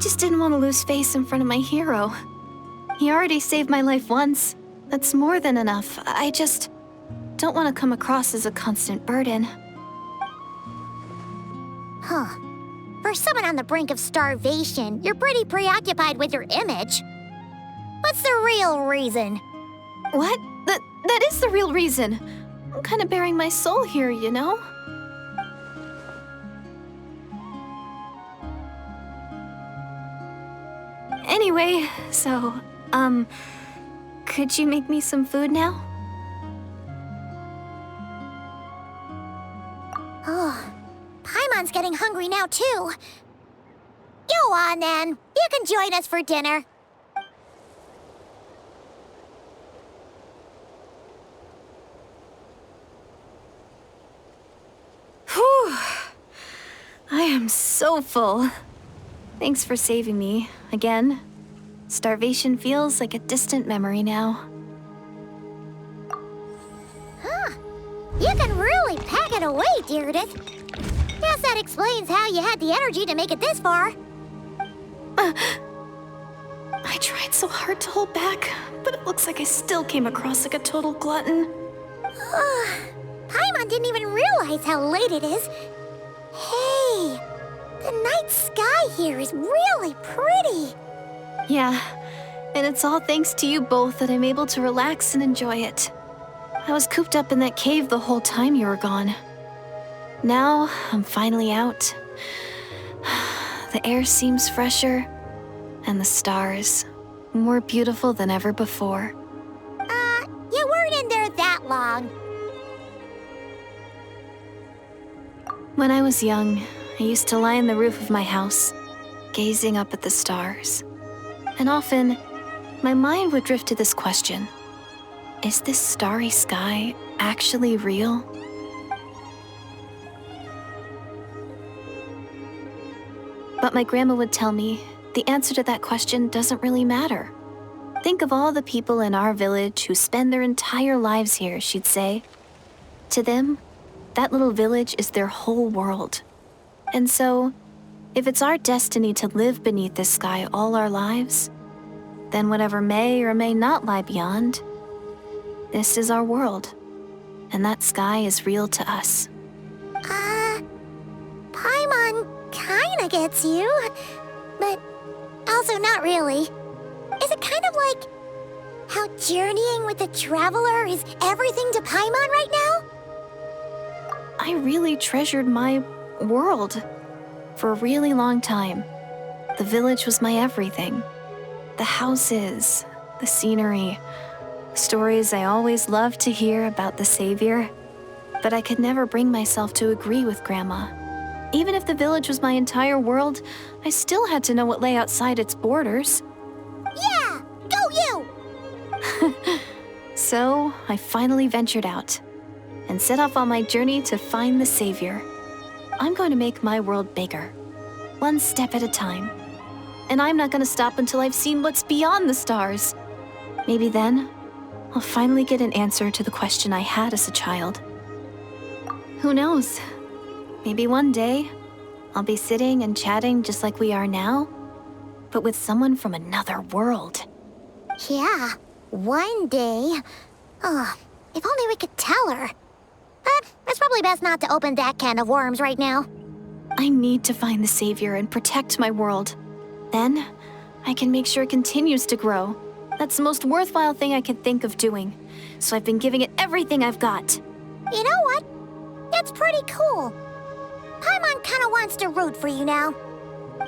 just didn't want to lose face in front of my hero. He already saved my life once. That's more than enough. I just don't want to come across as a constant burden. Huh. For someone on the brink of starvation, you're pretty preoccupied with your image. What's the real reason? What? That is the real reason. I'm kind of bearing my soul here, you know? Anyway, so, could you make me some food now? Oh, Paimon's getting hungry now, too. Go on, then. You can join us for dinner. Whew. I am so full. Thanks for saving me, again. Starvation feels like a distant memory now. You can really pack it away, Deirdith. Guess that explains how you had the energy to make it this far. I tried so hard to hold back, but it looks like I still came across like a total glutton. Paimon didn't even realize how late it is. Hey, the night sky here is really pretty. Yeah, and it's all thanks to you both that I'm able to relax and enjoy it. I was cooped up in that cave the whole time you were gone. Now, I'm finally out. The air seems fresher, and the stars more beautiful than ever before. You weren't in there that long. When I was young, I used to lie on the roof of my house, gazing up at the stars. And often, my mind would drift to this question. Is this starry sky actually real? But my grandma would tell me the answer to that question doesn't really matter. Think of all the people in our village who spend their entire lives here, she'd say. To them, that little village is their whole world. And so, if it's our destiny to live beneath this sky all our lives, then whatever may or may not lie beyond, this is our world, and that sky is real to us. Paimon kinda gets you, but also not really. Is it kind of like how journeying with the Traveler is everything to Paimon right now? I really treasured my world. For a really long time, the village was my everything. The houses, the scenery, stories I always loved to hear about the Savior, but I could never bring myself to agree with Grandma. Even if the village was my entire world, I still had to know what lay outside its borders. Yeah! Go you! So, I finally ventured out and set off on my journey to find the Savior. I'm going to make my world bigger, one step at a time. And I'm not going to stop until I've seen what's beyond the stars. Maybe then, I'll finally get an answer to the question I had as a child. Who knows? Maybe one day, I'll be sitting and chatting just like we are now, but with someone from another world. Yeah, one day. Oh, if only we could tell her. But it's probably best not to open that can of worms right now. I need to find the Savior and protect my world. Then, I can make sure it continues to grow. That's the most worthwhile thing I can think of doing. So I've been giving it everything I've got. You know what? It's pretty cool. Paimon kinda wants to root for you now.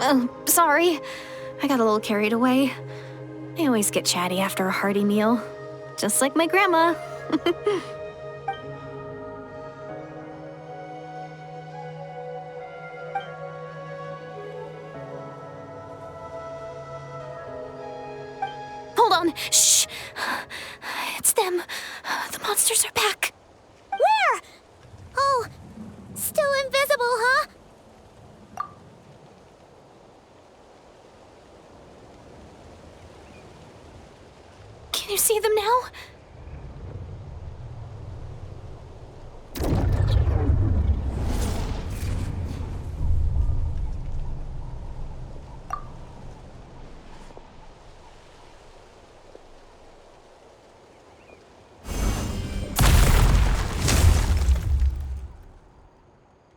Oh, sorry. I got a little carried away. I always get chatty after a hearty meal. Just like my grandma. Hold on. Shh. It's them. The monsters are back. Where? Oh, still invisible, huh? Can you see them now?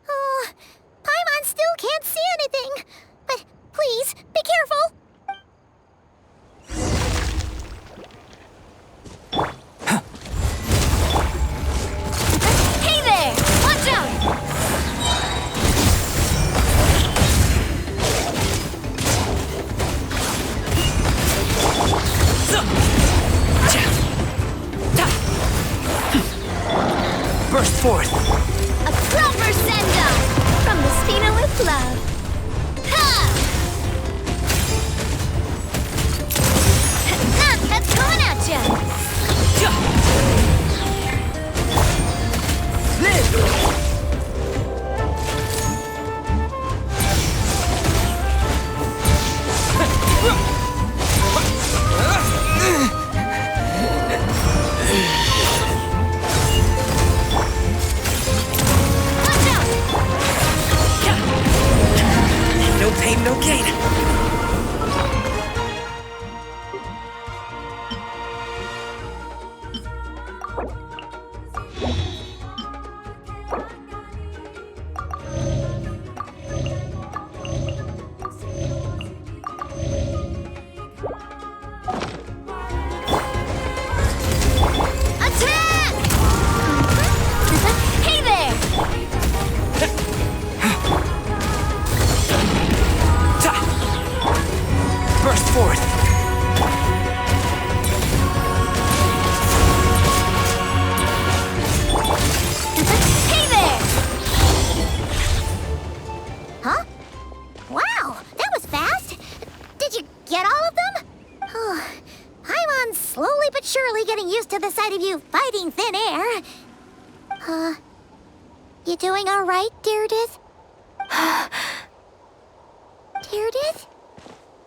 Oh, Paimon still can't see anything. But please, be careful. Hey there! Watch out! Burst forth! A proper send-off from the Spina with love. Ha! That's coming at ya! Live! Watch out! No pain, no gain. Attack! Hey there! Burst forth! Hey there! Huh? Wow, that was fast. Did you get all of them? Oh, Paimon's slowly but surely getting used to the sight of you fighting thin air. You doing all right, Deirdith? Deirdith?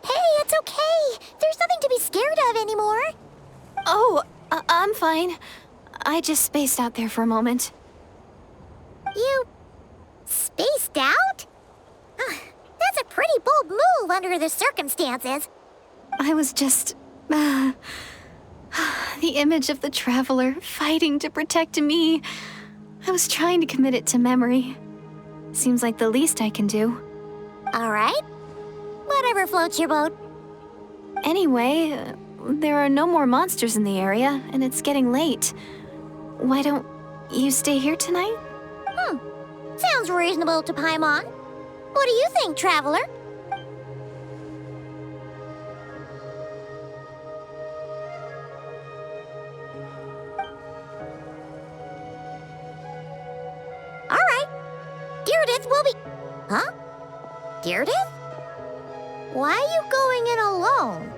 Hey, it's okay. There's nothing to be scared of anymore. Oh, I'm fine. I just spaced out there for a moment. You spaced out? That's a pretty bold move under the circumstances. I was just... the image of the traveler fighting to protect me. I was trying to commit it to memory. Seems like the least I can do. All right. Whatever floats your boat. Anyway, there are no more monsters in the area, and it's getting late. Why don't you stay here tonight? Sounds reasonable to Paimon. What do you think, traveler? All right. Deirdith will be... Huh? Deirdre? Why are you going in alone?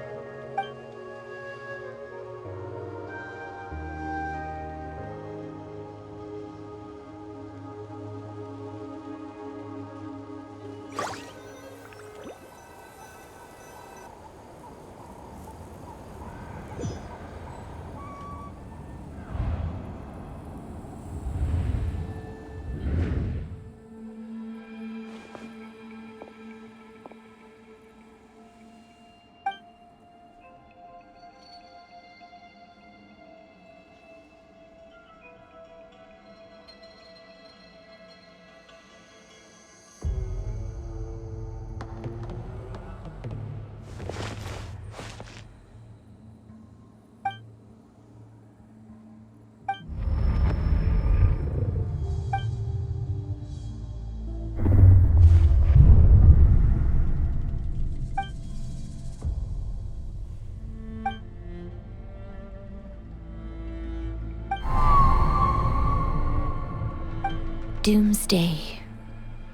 Doomsday,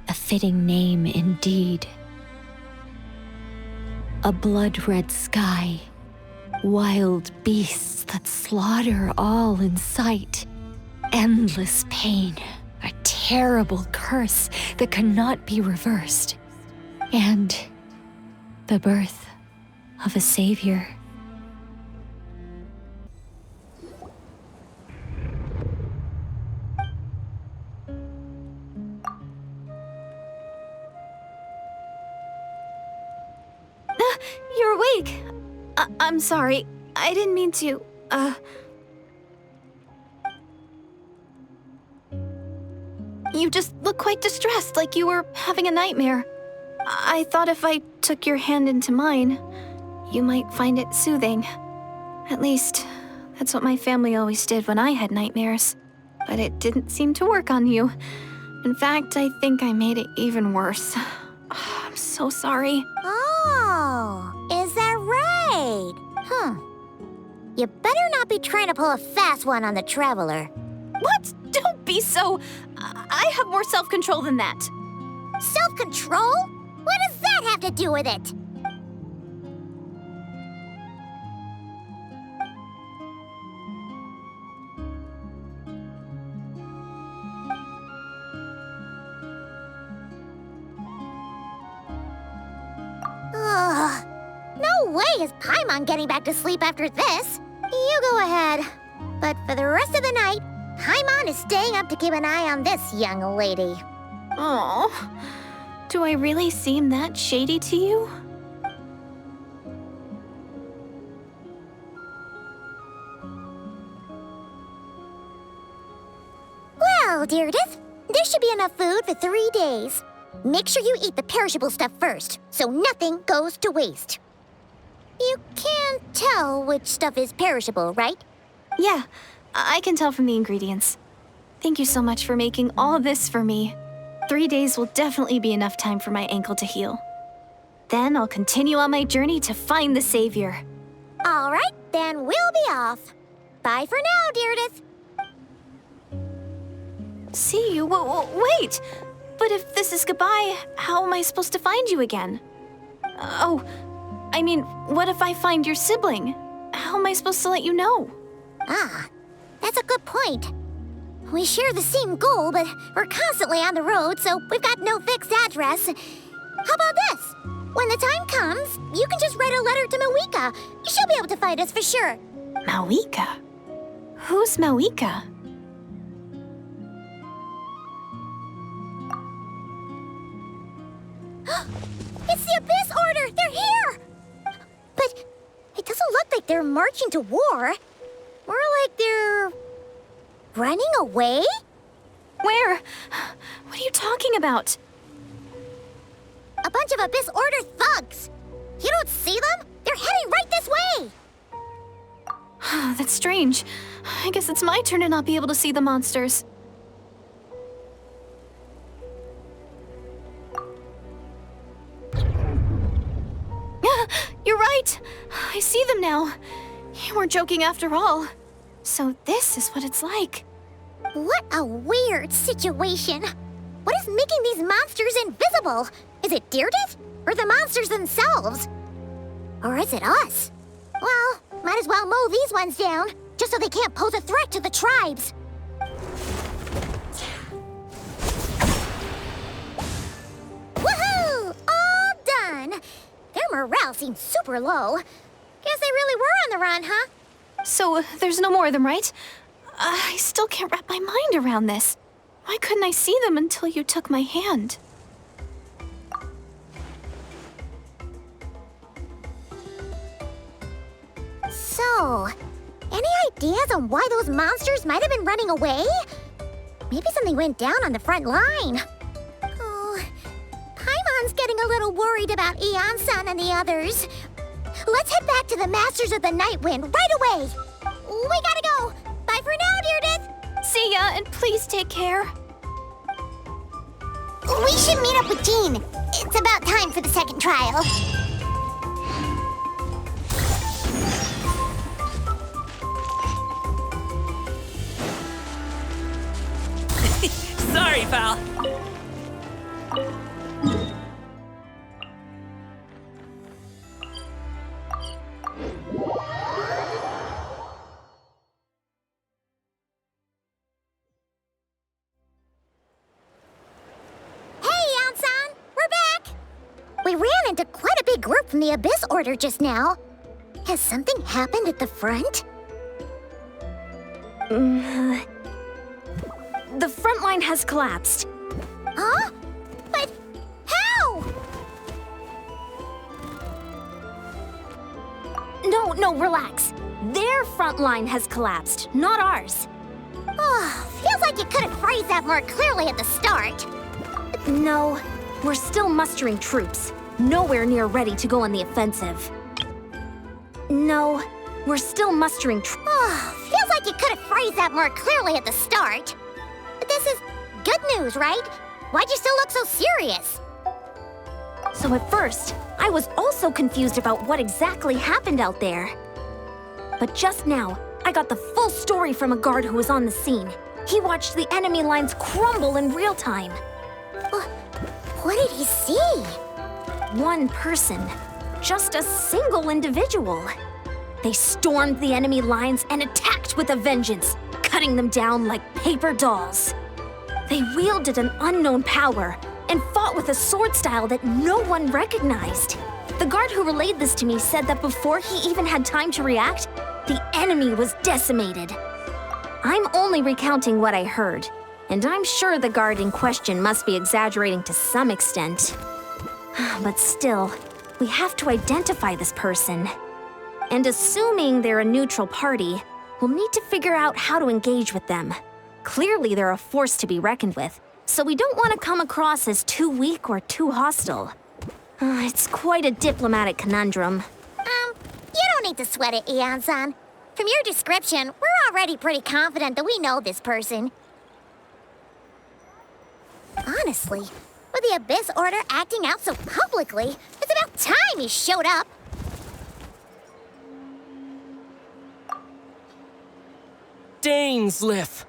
a fitting name indeed. A blood-red sky, wild beasts that slaughter all in sight, endless pain, a terrible curse that cannot be reversed, and the birth of a savior. You're awake. I'm sorry. I didn't mean to, You just look quite distressed, like you were having a nightmare. I thought if I took your hand into mine, you might find it soothing. At least, that's what my family always did when I had nightmares. But it didn't seem to work on you. In fact, I think I made it even worse. I'm so sorry. Oh, is that right? You better not be trying to pull a fast one on the Traveler. What? Don't be so... I have more self-control than that. Self-control? What does that have to do with it? Ugh. No way is Paimon getting back to sleep after this. You go ahead. But for the rest of the night, Paimon is staying up to keep an eye on this young lady. Oh, do I really seem that shady to you? Well, Deirdre, there should be enough food for 3 days. Make sure you eat the perishable stuff first, so nothing goes to waste. You can't tell which stuff is perishable, right? Yeah, I can tell from the ingredients. Thank you so much for making all this for me. 3 days will definitely be enough time for my ankle to heal. Then I'll continue on my journey to find the savior. All right, then we'll be off. Bye for now, Deirdre. See you? Wait! But if this is goodbye, how am I supposed to find you again? Oh, I mean, what if I find your sibling? How am I supposed to let you know? Ah, that's a good point. We share the same goal, but we're constantly on the road, so we've got no fixed address. How about this? When the time comes, you can just write a letter to Mawika. She'll be able to find us for sure. Mawika? Who's Mawika? It's the Abyss Order! They're here! But it doesn't look like they're marching to war. More like they're... running away? Where? What are you talking about? A bunch of Abyss Order thugs! You don't see them? They're heading right this way! That's strange. I guess it's my turn to not be able to see the monsters. You're right! I see them now. You weren't joking after all. So this is what it's like. What a weird situation. What is making these monsters invisible? Is it Deirdre? Or the monsters themselves? Or is it us? Well, might as well mow these ones down, just so they can't pose a threat to the tribes. Woohoo! All done! Their morale seems super low. Guess they really were on the run, huh? So, there's no more of them, right? I still can't wrap my mind around this. Why couldn't I see them until you took my hand? So, any ideas on why those monsters might have been running away? Maybe something went down on the front line. Oh, Paimon's getting a little worried about Eon-san and the others. Let's head back to the Masters of the Night Wind right away. We gotta go. Bye for now, Deirdre. See ya, and please take care. We should meet up with Jean. It's about time for the second trial. Sorry, pal. We ran into quite a big group from the Abyss Order just now. Has something happened at the front? The front line has collapsed. Huh? But how? No, relax. Their front line has collapsed, not ours. Oh, feels like you could have phrased that more clearly at the start. No, we're still mustering troops. Nowhere near ready to go on the offensive. No, we're still mustering Oh, feels like you could have phrased that more clearly at the start. But this is good news, right? Why'd you still look so serious? So at first, I was also confused about what exactly happened out there. But just now, I got the full story from a guard who was on the scene. He watched the enemy lines crumble in real time. What did he see? One person. Just a single individual. They stormed the enemy lines and attacked with a vengeance, cutting them down like paper dolls. They wielded an unknown power and fought with a sword style that no one recognized. The guard who relayed this to me said that before he even had time to react, the enemy was decimated. I'm only recounting what I heard, and I'm sure the guard in question must be exaggerating to some extent. But still, we have to identify this person. And assuming they're a neutral party, we'll need to figure out how to engage with them. Clearly, they're a force to be reckoned with, so we don't want to come across as too weak or too hostile. It's quite a diplomatic conundrum. You don't need to sweat it, Eon-san. From your description, we're already pretty confident that we know this person. Honestly, with the Abyss Order acting out so publicly, it's about time he showed up. Dain's lift.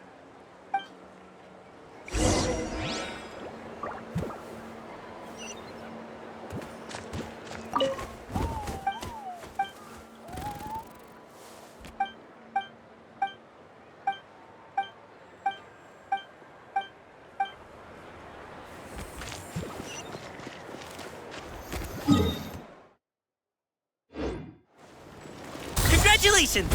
Congratulations!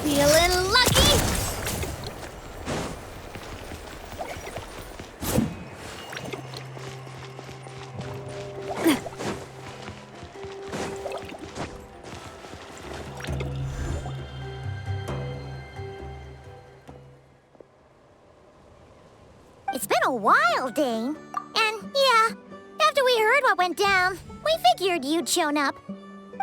Feeling lucky? It's been a while, Dain. And yeah, after we heard what went down, we figured you'd shown up.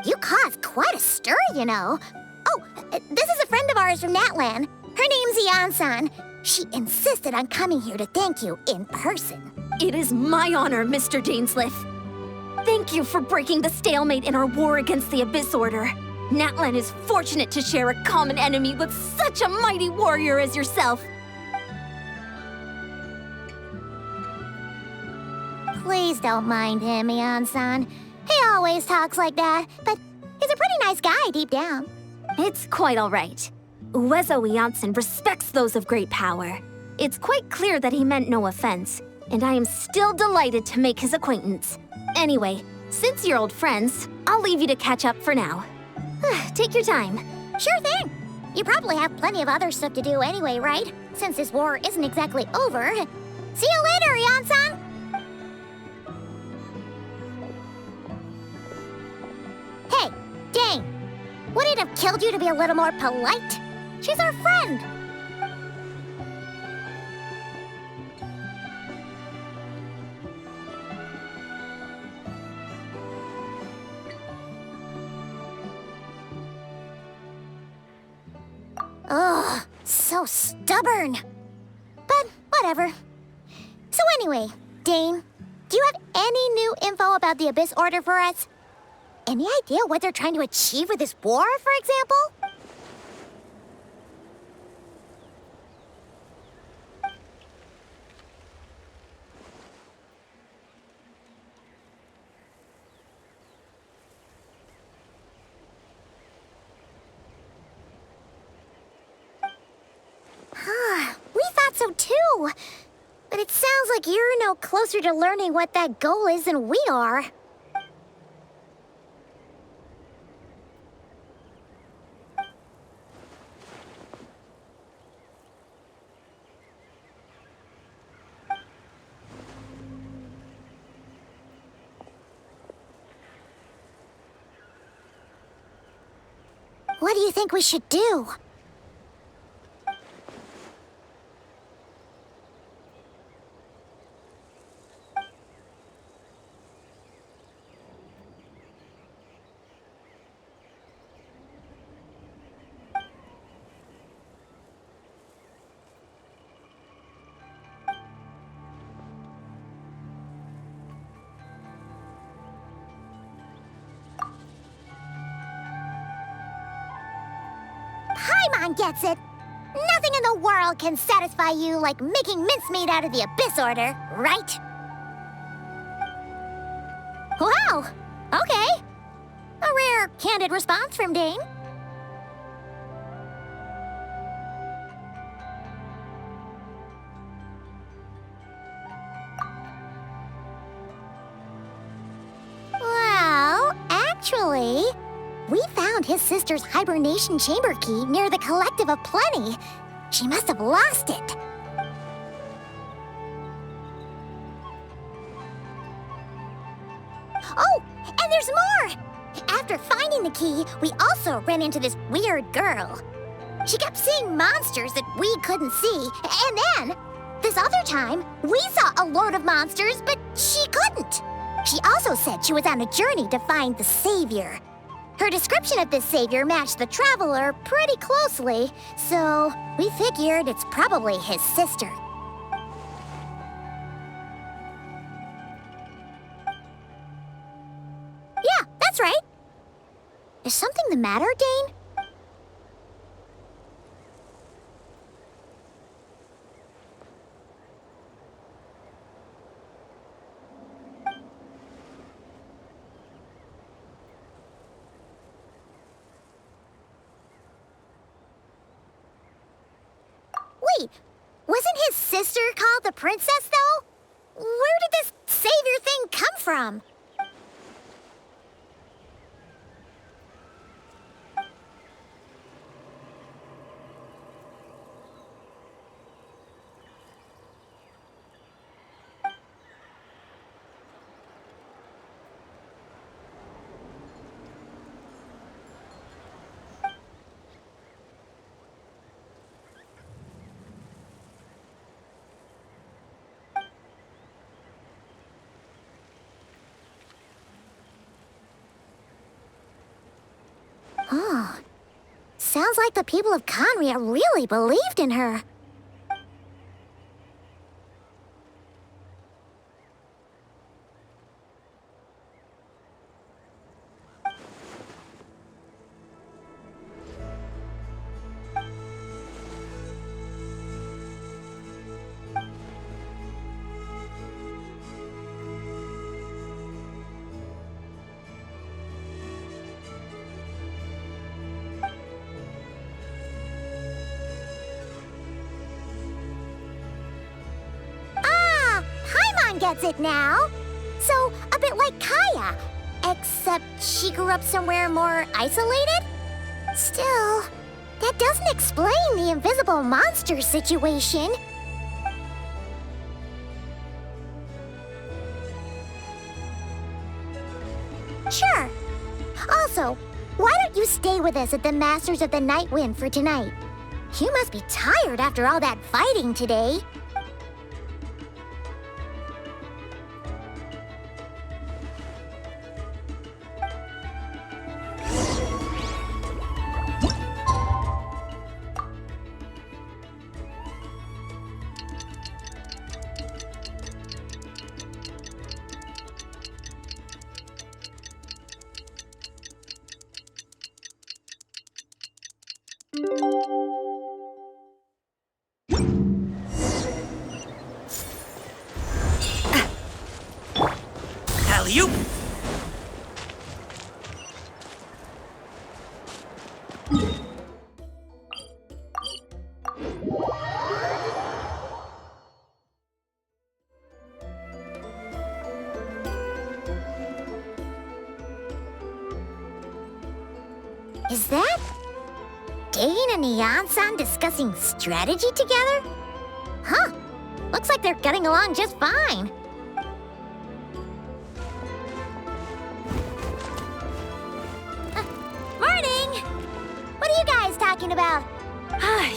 You caused quite a stir, you know. Oh, this is a friend of ours from Natlan. Her name's Eon-san. She insisted on coming here to thank you in person. It is my honor, Mr. Dainsliff. Thank you for breaking the stalemate in our war against the Abyss Order. Natlan is fortunate to share a common enemy with such a mighty warrior as yourself. Please don't mind him, Mian-san. He always talks like that, but he's a pretty nice guy deep down. It's quite all right. Uezo Janssen respects those of great power. It's quite clear that he meant no offense, and I am still delighted to make his acquaintance. Anyway, since you're old friends, I'll leave you to catch up for now. Take your time. Sure thing. You probably have plenty of other stuff to do anyway, right? Since this war isn't exactly over. See you later, Yan-san! Hey, Dain. Would it have killed you to be a little more polite? She's our friend. Ugh, so stubborn. But whatever. So anyway, Dain, do you have any new info about the Abyss Order for us? Any idea what they're trying to achieve with this war, for example? We thought so too. But it sounds like you're no closer to learning what that goal is than we are. What do you think we should do? Paimon gets it. Nothing in the world can satisfy you like making mincemeat out of the Abyss Order, right? Wow, okay. A rare, candid response from Dain. Well, actually, we found his sister's hibernation chamber key near the Collective of Plenty. She must have lost it. Oh, and there's more! After finding the key, we also ran into this weird girl. She kept seeing monsters that we couldn't see, and then, this other time, we saw a load of monsters, but she couldn't. She also said she was on a journey to find the Savior. Her description of this savior matched the Traveler pretty closely, so we figured it's probably his sister. Yeah, that's right. Is something the matter, Dain? Wait, wasn't his sister called the princess, though? Where did this savior thing come from? Oh, sounds like the people of Conria really believed in her. gets it now. So, a bit like Kaya. Except she grew up somewhere more isolated? Still, that doesn't explain the invisible monster situation. Sure. Also, why don't you stay with us at the Masters of the Night Wind for tonight? You must be tired after all that fighting today. Alley-oop! Is that Dain and Neon-san discussing strategy together? Huh. Looks like they're getting along just fine. Morning! What are you guys talking about?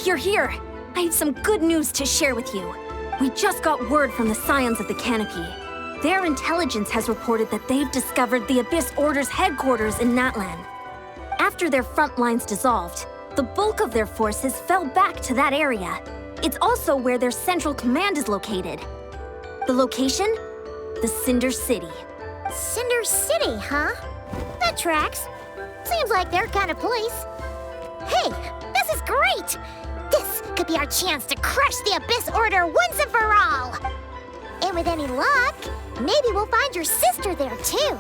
You're here. I have some good news to share with you. We just got word from the Scions of the Canopy. Their intelligence has reported that they've discovered the Abyss Order's headquarters in Natlan. After their front lines dissolved, the bulk of their forces fell back to that area. It's also where their central command is located. The location? The Cinder City. Cinder City, huh? That tracks. Seems like their kind of place. Hey, this is great! This could be our chance to crush the Abyss Order once and for all! And with any luck, maybe we'll find your sister there too.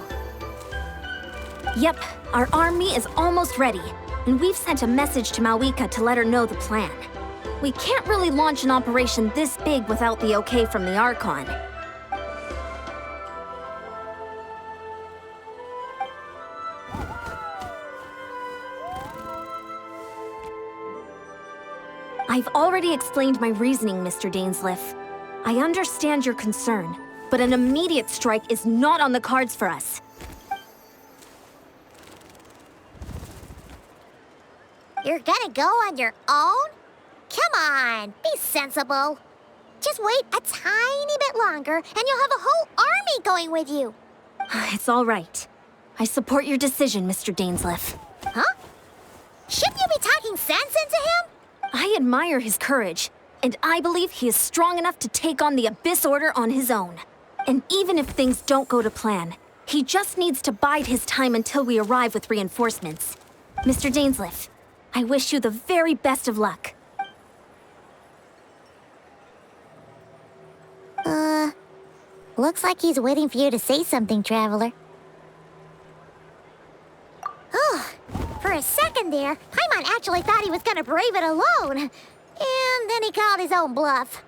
Yep, our army is almost ready, and we've sent a message to Malwika to let her know the plan. We can't really launch an operation this big without the okay from the Archon. I've already explained my reasoning, Mr. Dainsleif. I understand your concern, but an immediate strike is not on the cards for us. You're gonna go on your own? Come on, be sensible. Just wait a tiny bit longer and you'll have a whole army going with you. It's all right. I support your decision, Mr. Dainsleif. Huh? Shouldn't you be talking sense into him? I admire his courage, and I believe he is strong enough to take on the Abyss Order on his own. And even if things don't go to plan, he just needs to bide his time until we arrive with reinforcements. Mr. Dainsleif, I wish you the very best of luck. Looks like he's waiting for you to say something, Traveler. Oh, for a second there, Paimon actually thought he was gonna brave it alone. And then he called his own bluff.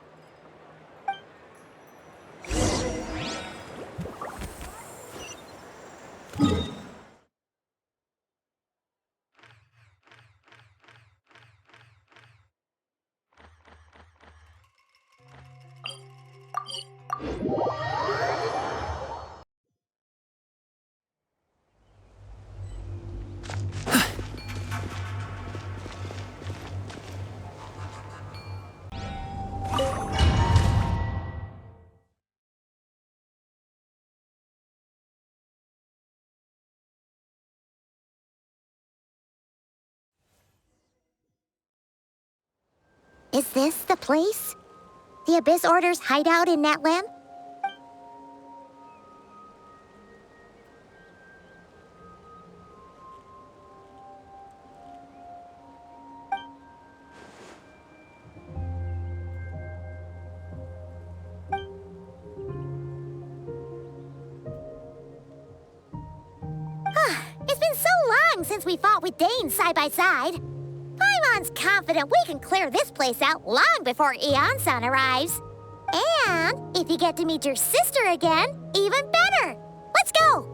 Is this the place? The Abyss Order's hideout in Natlan? It's been so long since we fought with Dain side by side. Paimon's confident we can clear this place out long before Eon-san arrives. And if you get to meet your sister again, even better. Let's go!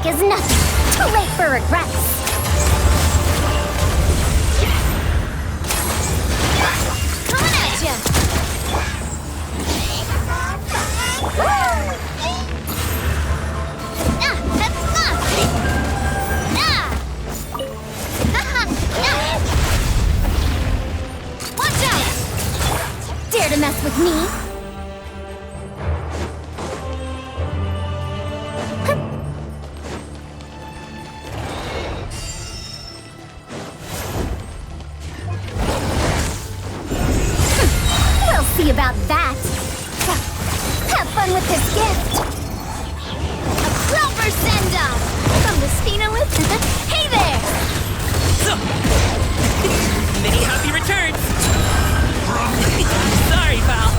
Is nothing. Too late for regrets. Coming at ya. Watch out! Dare to mess with me? See about that. Have fun with this gift. A proper send-off from the Spinolith. Hey there! Many happy returns! Sorry, pal.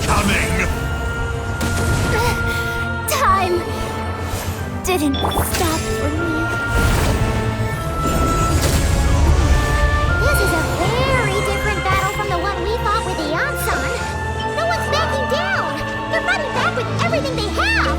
Coming! Time didn't stop for me. This is a very different battle from the one we fought with the Ansan. No one's backing down. They're fighting back with everything they have.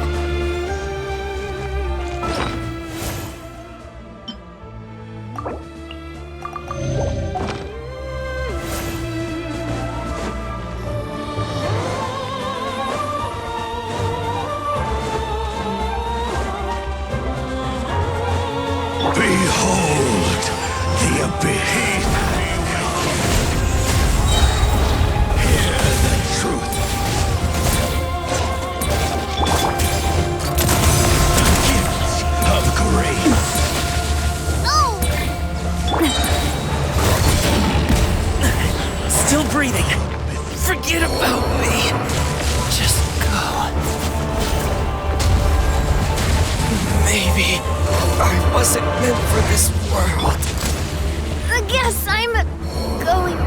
Behold the abyss. Hear the truth. The gift of grace. Oh! Still breathing. Forget about me. Just go. Maybe I wasn't meant for this world. I guess I'm going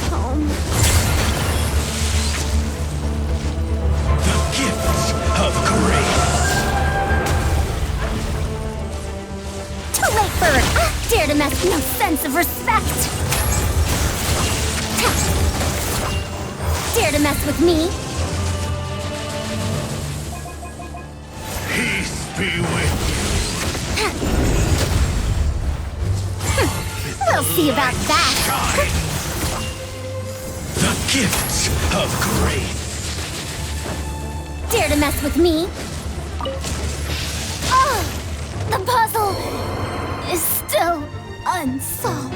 home. The gift of grace. Too late for it. Dare to mess with no sense of respect. Dare to mess with me? Peace be with We'll see about that. the gift of grace. Dare to mess with me? Oh! The puzzle is still unsolved.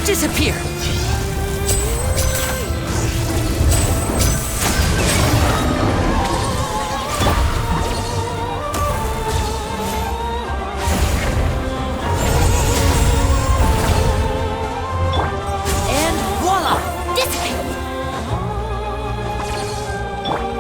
Disappear! And voila! Dissipate!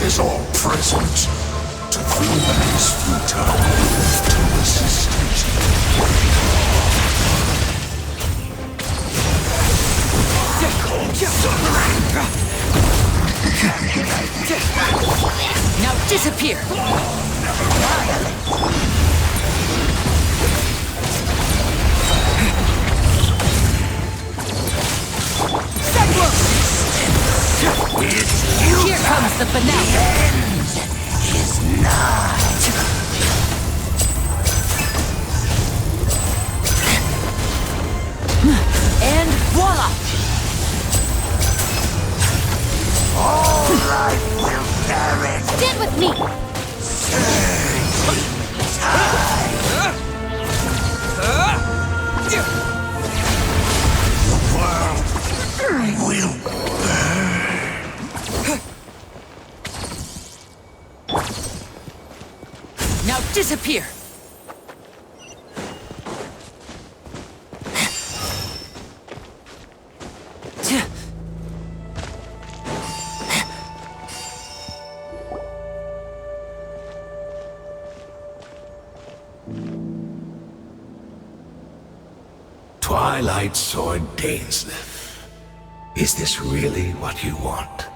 Is all present. To feel that is futile. To resist it. Now disappear! Here comes the finale. The end is nigh. And voila! All life will perish. Stand with me! The world will burn. Now disappear! Twilight Sword Dainsleif. Is this really what you want?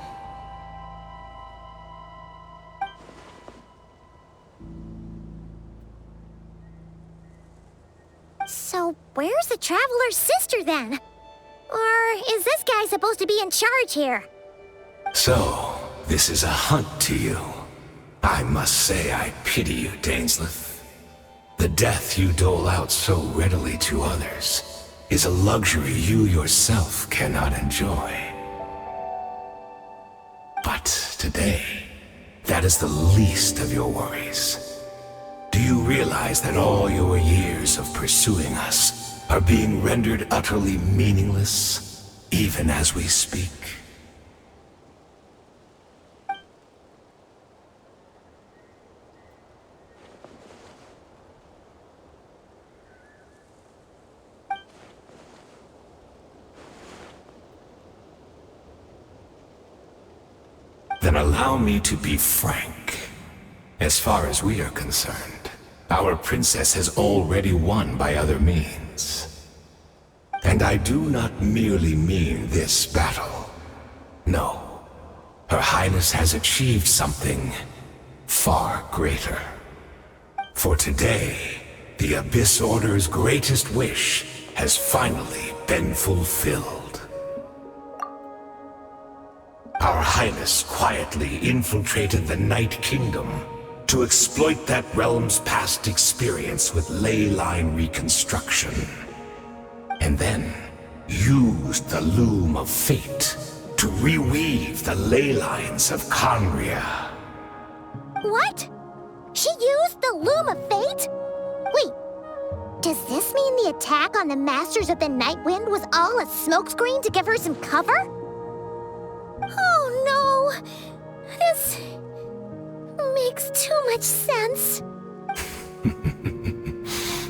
So, where's the Traveler's sister then? Or is this guy supposed to be in charge here? So, this is a hunt to you. I must say I pity you, Dainslef. The death you dole out so readily to others is a luxury you yourself cannot enjoy. But today, that is the least of your worries. Do you realize that all your years of pursuing us are being rendered utterly meaningless, even as we speak? Then allow me to be frank. As far as we are concerned, our princess has already won by other means. And I do not merely mean this battle. No. Her Highness has achieved something far greater. For today, the Abyss Order's greatest wish has finally been fulfilled. Our Highness quietly infiltrated the Night Kingdom to exploit that realm's past experience with ley line reconstruction. And then used the Loom of Fate to reweave the ley lines of Conria. What? She used the Loom of Fate? Wait, does this mean the attack on the Masters of the Night Wind was all a smokescreen to give her some cover? Oh no! This makes too much sense.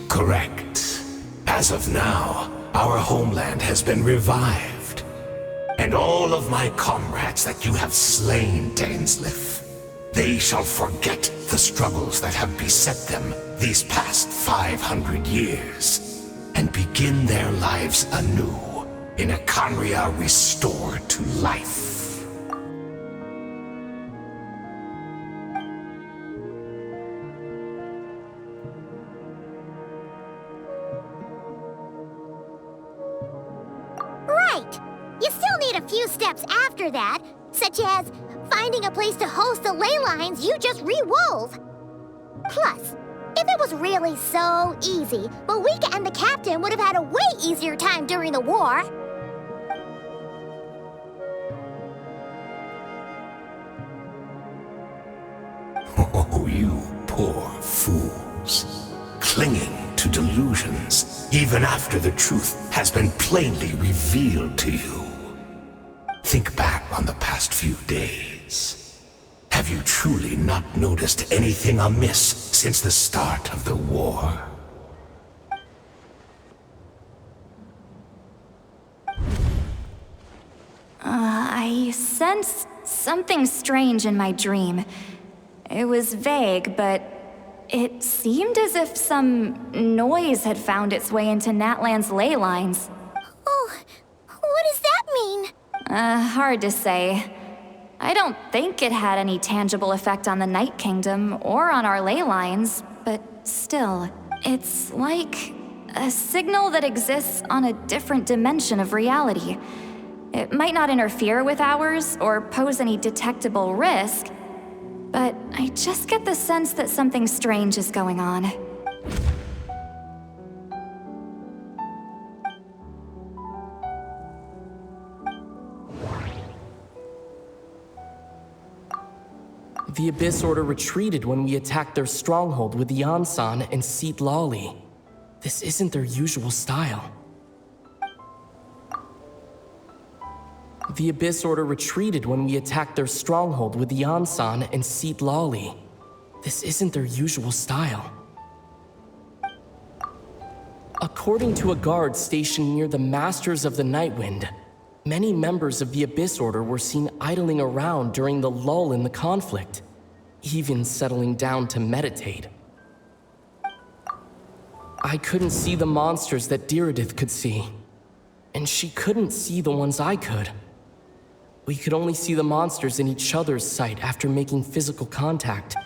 Correct. As of now, our homeland has been revived. And all of my comrades that you have slain, Dainslef, they shall forget the struggles that have beset them these past 500 years, and begin their lives anew in a Conria restored to life. You still need a few steps after that, such as finding a place to host the ley lines you just re-wove. Plus, if it was really so easy, Malika and the captain would have had a way easier time during the war. Oh, you poor fools. Clinging to delusions, even after the truth has been plainly revealed to you. Think back on the past few days. Have you truly not noticed anything amiss since the start of the war? I sensed something strange in my dream. It was vague, but it seemed as if some noise had found its way into Natlan's ley lines. Oh, what does that mean? Hard to say. I don't think it had any tangible effect on the Night Kingdom or on our ley lines, but still, it's like a signal that exists on a different dimension of reality. It might not interfere with ours or pose any detectable risk, but I just get the sense that something strange is going on. The Abyss Order retreated when we attacked their stronghold with Yansan and Seat Lawley. This isn't their usual style. The Abyss Order retreated when we attacked their stronghold with Yansan and Seat Lawley. This isn't their usual style. According to a guard stationed near the Masters of the Nightwind, many members of the Abyss Order were seen idling around during the lull in the conflict, even settling down to meditate. I couldn't see the monsters that Diridith could see, and she couldn't see the ones I could. We could only see the monsters in each other's sight after making physical contact.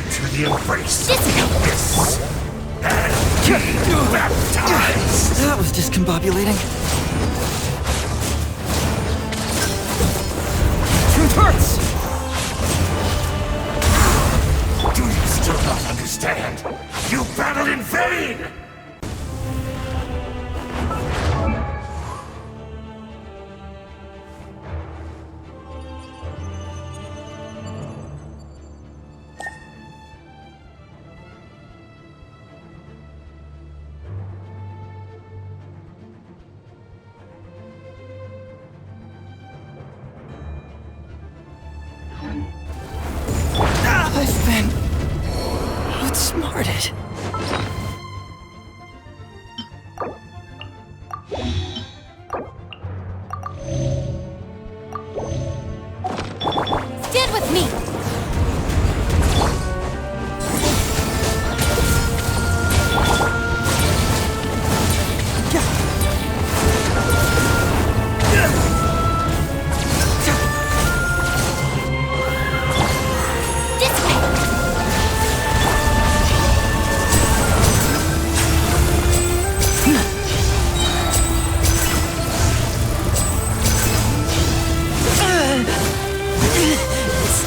into the embrace of the abyss and be baptized. That was discombobulating. Truth hurts! Do you still not understand? You battled in vain! I've been outsmarted. Stand with me!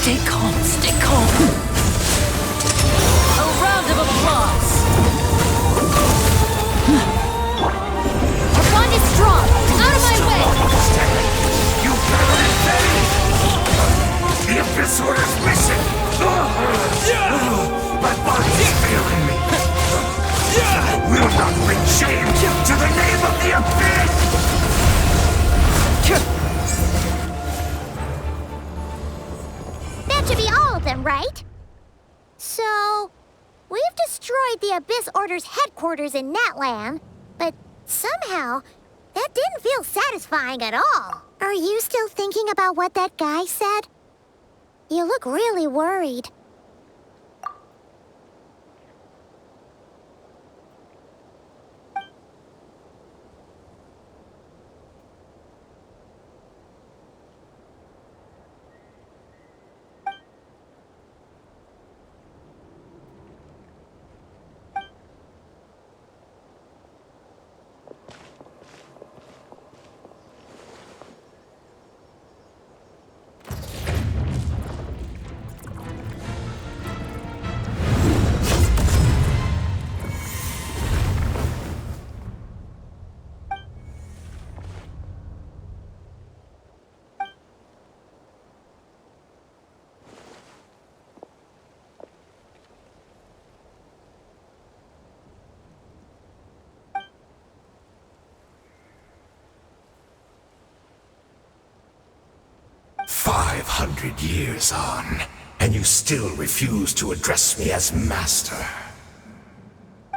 Stay calm, stay calm. A round of applause. Our bond is strong! Out of my way! You battled in vain! The Abyss Order's mission! My body is failing me! Will not bring shame to the name of the Abyss! That should be all of them, right? So, we've destroyed the Abyss Order's headquarters in Natlan, but somehow, that didn't feel satisfying at all. Are you still thinking about what that guy said? You look really worried. Years on, and you still refuse to address me as Master.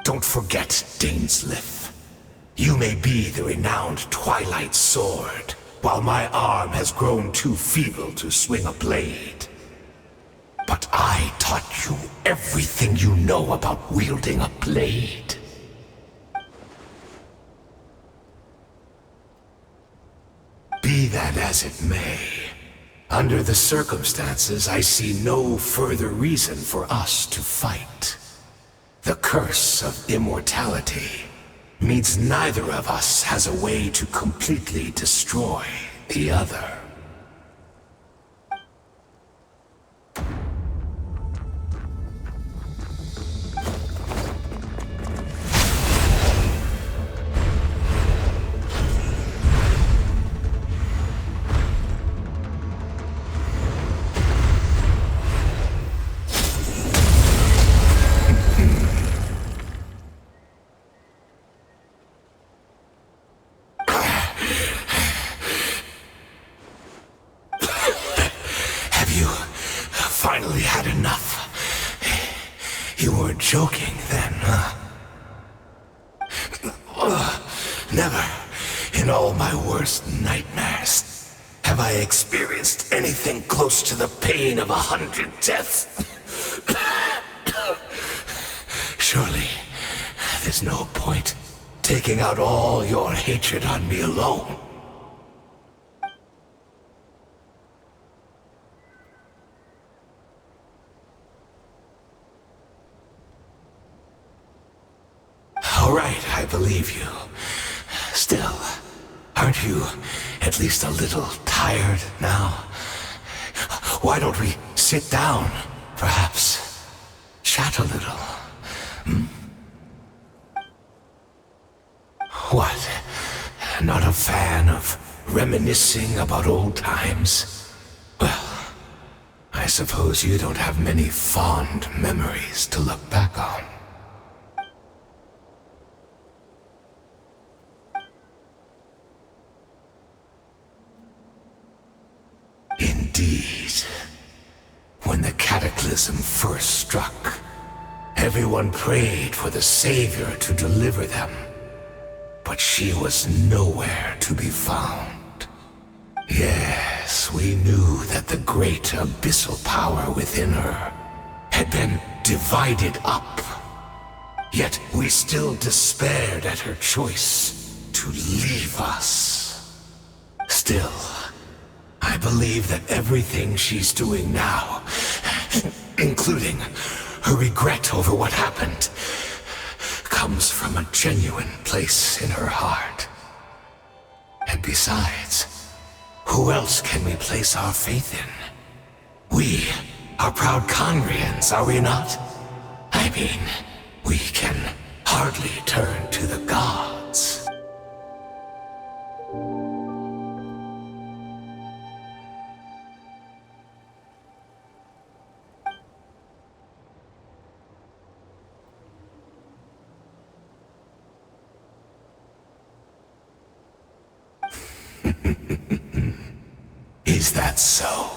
Don't forget Dain's. You may be the renowned Twilight Sword, while my arm has grown too feeble to swing a blade. But I taught you everything you know about wielding a blade. Be that as it may, under the circumstances, I see no further reason for us to fight. The curse of immortality means neither of us has a way to completely destroy the other. Finally had enough. You weren't joking then, huh? Never, in all my worst nightmares, have I experienced anything close to the pain of 100 deaths. Surely, there's no point taking out all your hatred on me alone. All right, I believe you. Still, aren't you at least a little tired now? Why don't we sit down, perhaps? Chat a little. What? Not a fan of reminiscing about old times? Well, I suppose you don't have many fond memories to look back on. Indeed. When the cataclysm first struck, everyone prayed for the Savior to deliver them. But she was nowhere to be found. Yes, we knew that the great abyssal power within her had been divided up. Yet we still despaired at her choice to leave us. Still, I believe that everything she's doing now, including her regret over what happened, comes from a genuine place in her heart. And besides, who else can we place our faith in? We are proud Conrians, are we not? I mean, we can hardly turn to the gods. Is that so?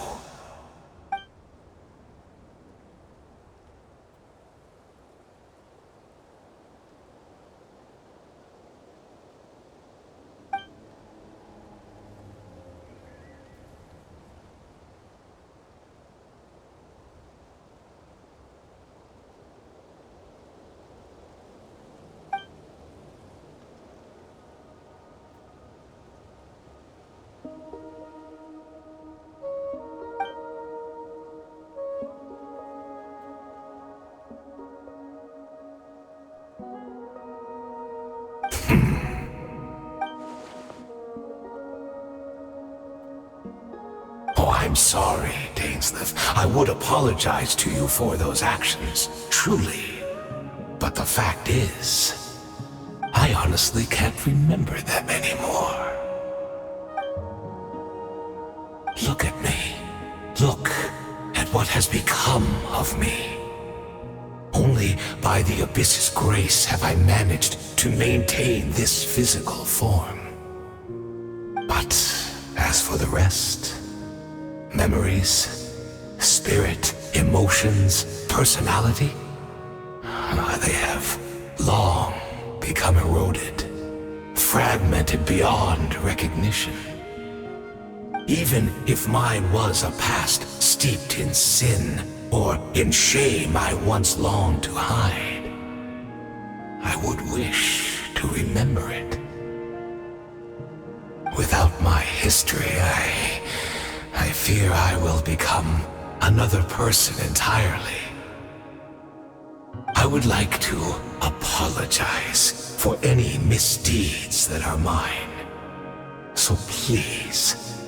Oh, I'm sorry, Dainsleif. I would apologize to you for those actions, truly. But the fact is, I honestly can't remember them anymore. Look at me. Look at what has become of me. Only by the Abyss's grace have I managed to maintain this physical form. But as for the rest, memories, spirit, emotions, personality, they have long become eroded, fragmented beyond recognition. Even if mine was a past steeped in sin or in shame I once longed to hide, I would wish to remember it. Without my history, I fear I will become another person entirely. I would like to apologize for any misdeeds that are mine. So please,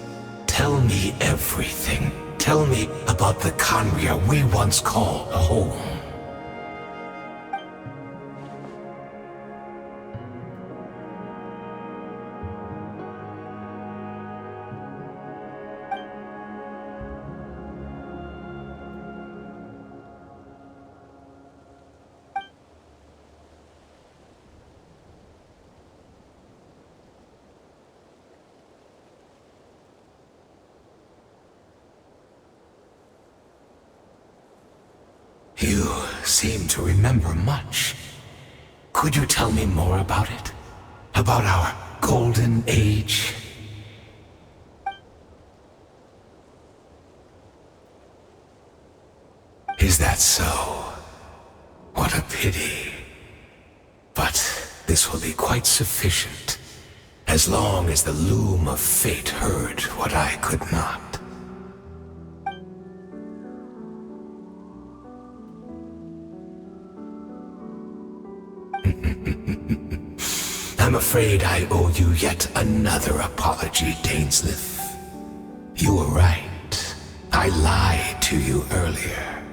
tell me everything. Tell me about the Conria we once called home. You seem to remember much. Could you tell me more about it? About our golden age? Is that so? What a pity. But this will be quite sufficient, as long as the loom of fate heard what I could not. I'm afraid I owe you yet another apology, Dainsleif. You were right. I lied to you earlier.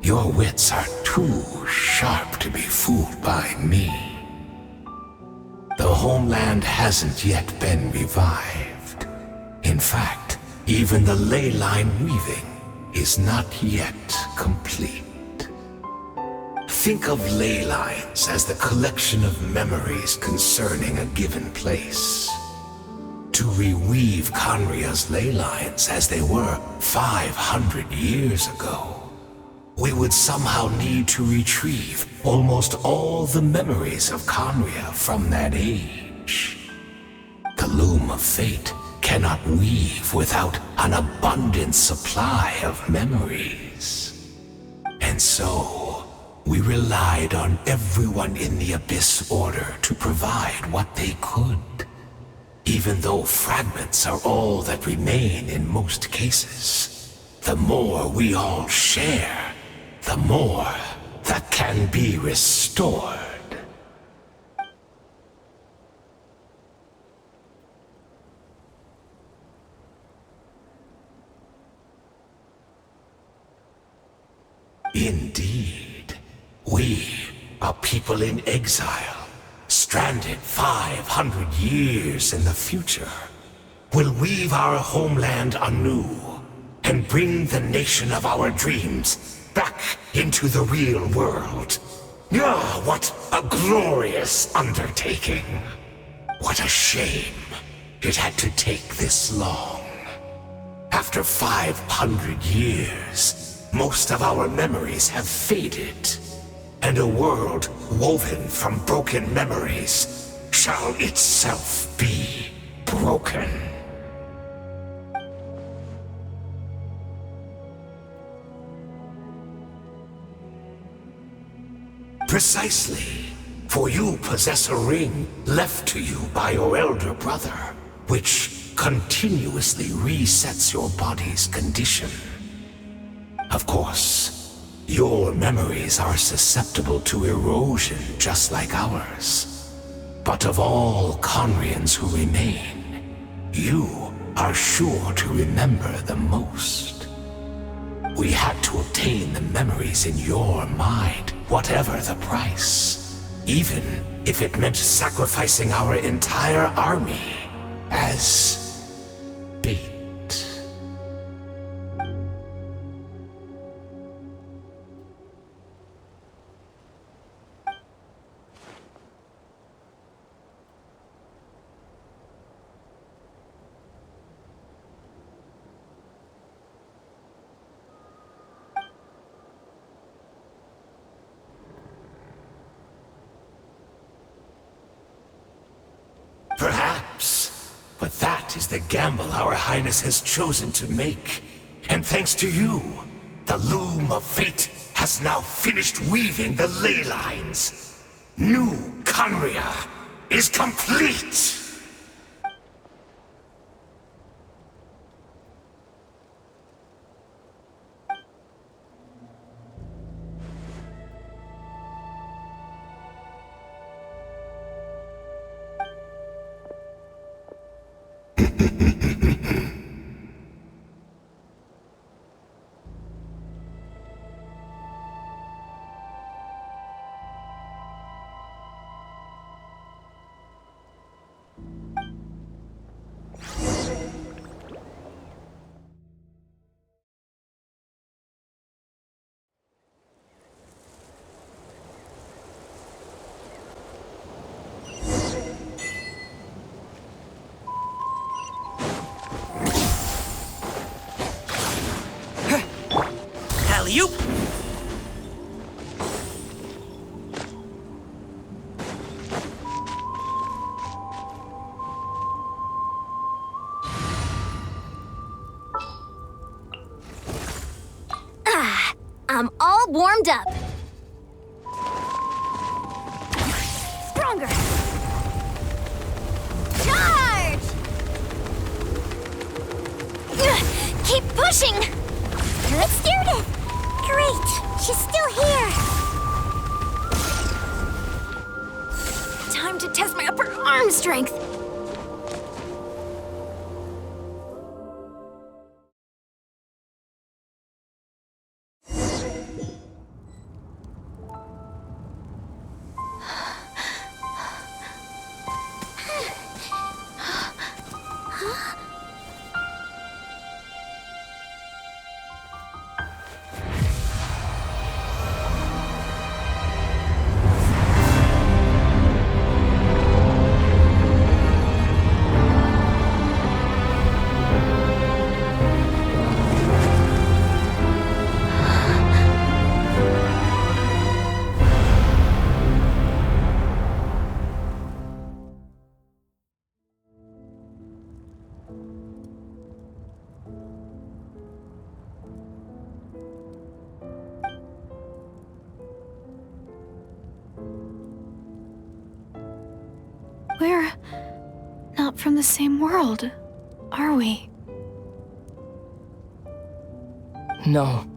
Your wits are too sharp to be fooled by me. The homeland hasn't yet been revived. In fact, even the ley line weaving is not yet complete. Think of ley lines as the collection of memories concerning a given place. To reweave Conria's ley lines as they were 500 years ago, we would somehow need to retrieve almost all the memories of Conria from that age. The loom of fate cannot weave without an abundant supply of memories. And so, we relied on everyone in the Abyss Order to provide what they could. Even though fragments are all that remain in most cases, the more we all share, the more that can be restored. Indeed, we, a people in exile, stranded 500 years in the future, will weave our homeland anew and bring the nation of our dreams back into the real world. Ah, what a glorious undertaking. What a shame it had to take this long. After 500 years, most of our memories have faded, and a world woven from broken memories shall itself be broken. Precisely, for you possess a ring left to you by your elder brother, which continuously resets your body's condition. Of course, your memories are susceptible to erosion just like ours. But of all Conrians who remain, you are sure to remember the most. We had to obtain the memories in your mind, whatever the price, even if it meant sacrificing our entire army as bait. Perhaps, but that is the gamble our Highness has chosen to make. And thanks to you, the loom of fate has now finished weaving the ley lines. New Conria is complete! Alley-oop! I'm all warmed up. Stronger! Charge! Keep pushing! Good student! Great! She's still here! Time to test my upper arm! arm strength! We're not from the same world, are we? No.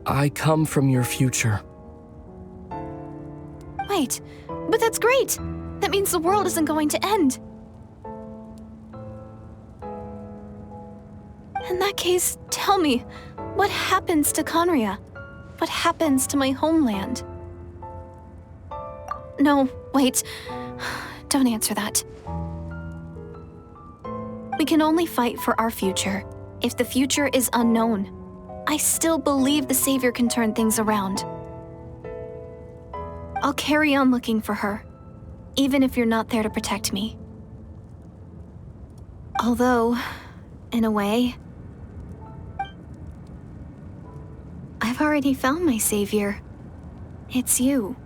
I come from your future. Wait, but that's great! That means the world isn't going to end. In that case, tell me, what happens to Conria? What happens to my homeland? No, wait. Don't answer that. We can only fight for our future. If the future is unknown, I still believe the Savior can turn things around. I'll carry on looking for her, even if you're not there to protect me. Although, in a way, I've already found my Savior. It's you.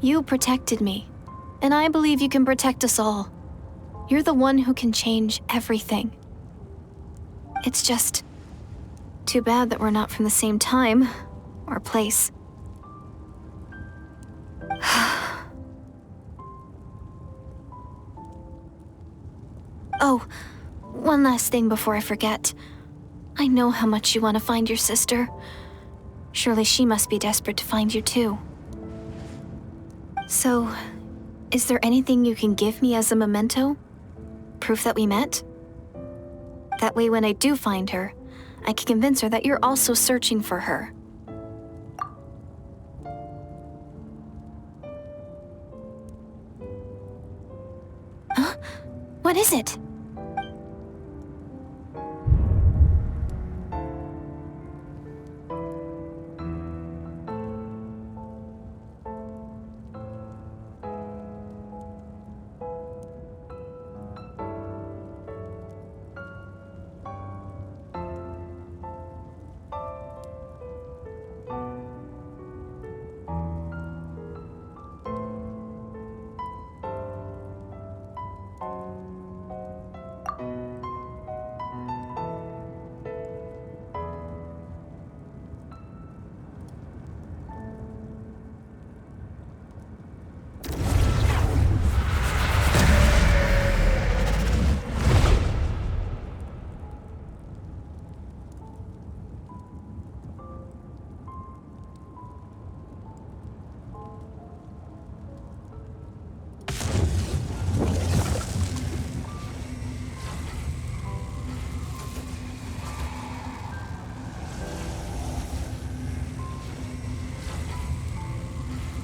You protected me, and I believe you can protect us all. You're the one who can change everything. It's just too bad that we're not from the same time or place. Oh, one last thing before I forget. I know how much you want to find your sister. Surely she must be desperate to find you too. So, is there anything you can give me as a memento? Proof that we met? That way when I do find her, I can convince her that you're also searching for her. Huh? What is it?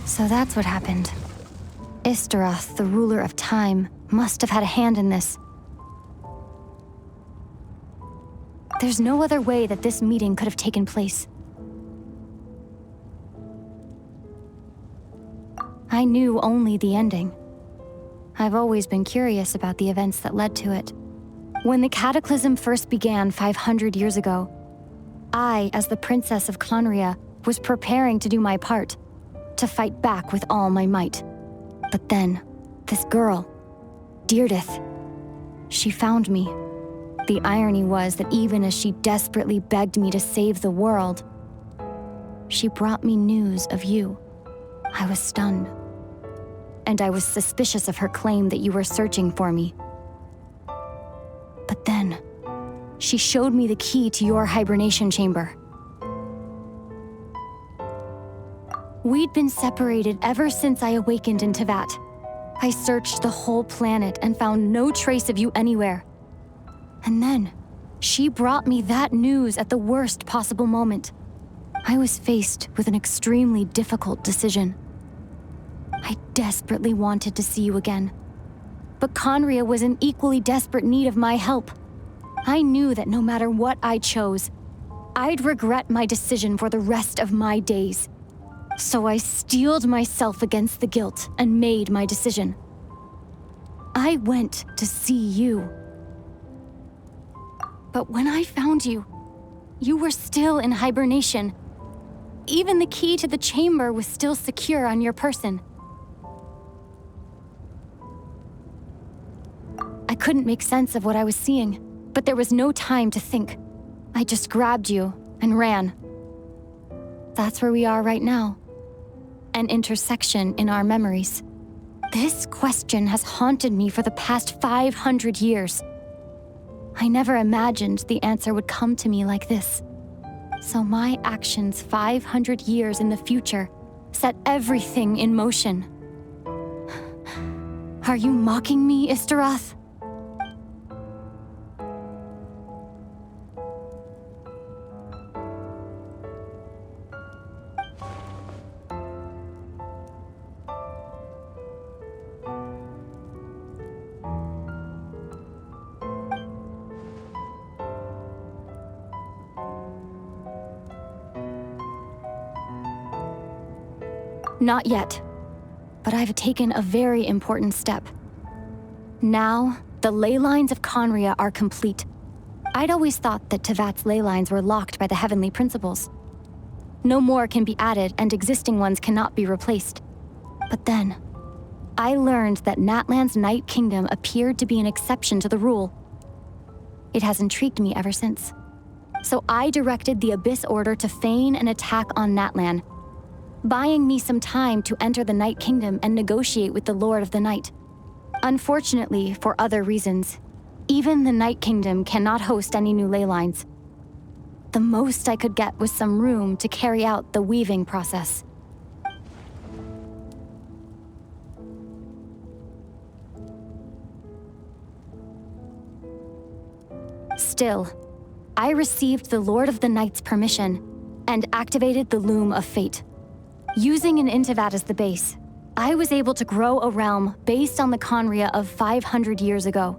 So that's what happened. Istaroth, the ruler of time, must have had a hand in this. There's no other way that this meeting could have taken place. I knew only the ending. I've always been curious about the events that led to it. When the cataclysm first began 500 years ago, I, as the Princess of Conria, was preparing to do my part, to fight back with all my might. But then, this girl, Deirdith, she found me. The irony was that even as she desperately begged me to save the world, she brought me news of you. I was stunned. And I was suspicious of her claim that you were searching for me. But then, she showed me the key to your hibernation chamber. We'd been separated ever since I awakened in Tevat. I searched the whole planet and found no trace of you anywhere. And then, she brought me that news at the worst possible moment. I was faced with an extremely difficult decision. I desperately wanted to see you again. But Conria was in equally desperate need of my help. I knew that no matter what I chose, I'd regret my decision for the rest of my days. So I steeled myself against the guilt and made my decision. I went to see you. But when I found you, you were still in hibernation. Even the key to the chamber was still secure on your person. I couldn't make sense of what I was seeing, but there was no time to think. I just grabbed you and ran. That's where we are right now. An intersection in our memories. This question has haunted me for the past 500 years. I never imagined the answer would come to me like this. So my actions 500 years in the future set everything in motion. Are you mocking me, Istaroth? Not yet, but I've taken a very important step. Now, the ley lines of Conria are complete. I'd always thought that Tevat's ley lines were locked by the heavenly principles. No more can be added and existing ones cannot be replaced. But then, I learned that Natlan's Night Kingdom appeared to be an exception to the rule. It has intrigued me ever since. So I directed the Abyss Order to feign an attack on Natlan, buying me some time to enter the Night Kingdom and negotiate with the Lord of the Night. Unfortunately, for other reasons, even the Night Kingdom cannot host any new ley lines. The most I could get was some room to carry out the weaving process. Still, I received the Lord of the Night's permission and activated the Loom of Fate. Using an Intivat as the base, I was able to grow a realm based on the Conria of 500 years ago,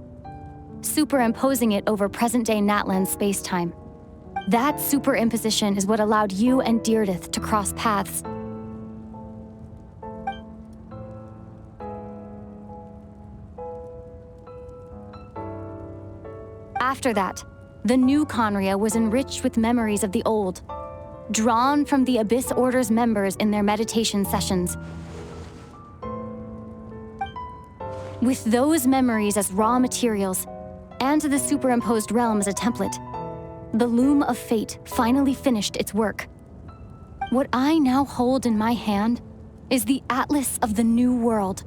superimposing it over present-day Natlan space-time. That superimposition is what allowed you and Deirdith to cross paths. After that, the new Conria was enriched with memories of the old, drawn from the Abyss Order's members in their meditation sessions. With those memories as raw materials, and the superimposed realm as a template, the Loom of Fate finally finished its work. What I now hold in my hand is the Atlas of the New World.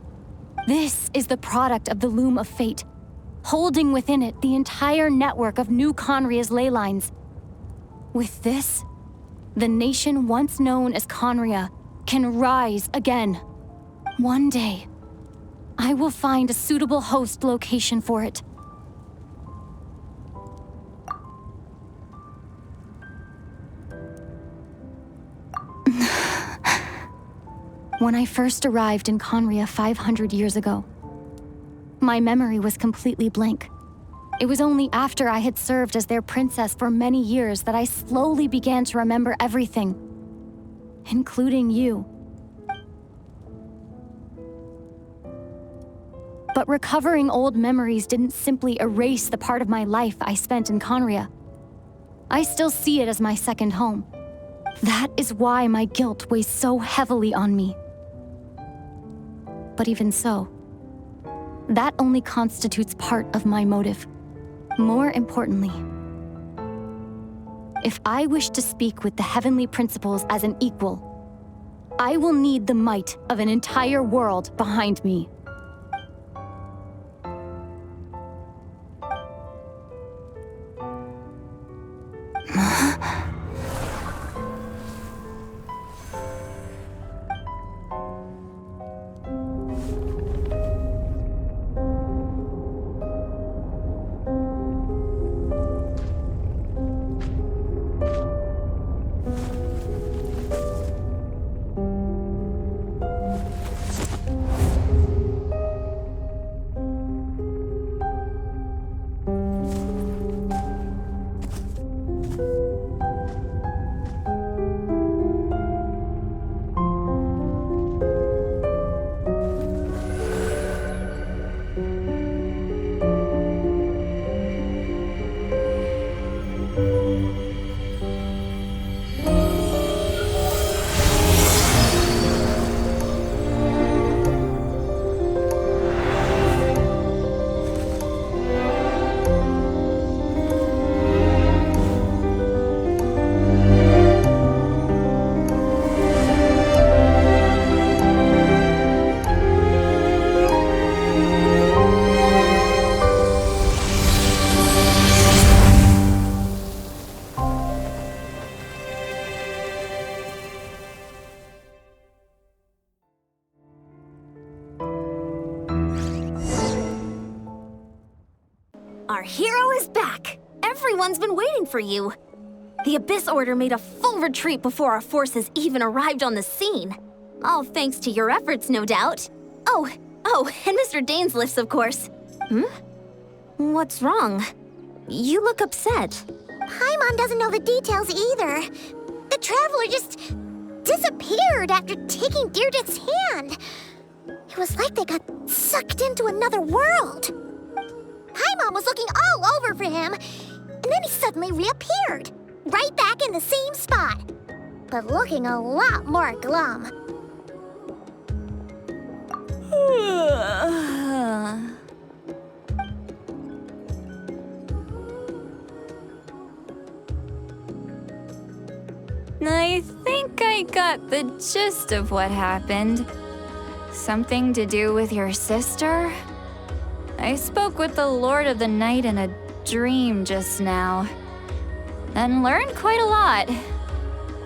This is the product of the Loom of Fate, holding within it the entire network of New Conria's ley lines. With this, the nation once known as Conria can rise again. One day, I will find a suitable host location for it. When I first arrived in Conria 500 years ago, my memory was completely blank. It was only after I had served as their princess for many years that I slowly began to remember everything, including you. But recovering old memories didn't simply erase the part of my life I spent in Conria. I still see it as my second home. That is why my guilt weighs so heavily on me. But even so, that only constitutes part of my motive. More importantly, if I wish to speak with the heavenly principles as an equal, I will need the might of an entire world behind me. Our hero is back! Everyone's been waiting for you. The Abyss Order made a full retreat before our forces even arrived on the scene. All thanks to your efforts, no doubt. Oh, and Mr. Dain's lifts, of course. What's wrong? You look upset. Paimon doesn't know the details either. The Traveler just disappeared after taking Deirdre's hand. It was like they got sucked into another world. Paimon was looking all over for him, and then he suddenly reappeared, right back in the same spot, but looking a lot more glum. I think I got the gist of what happened. Something to do with your sister? I spoke with the Lord of the Night in a dream just now, and learned quite a lot.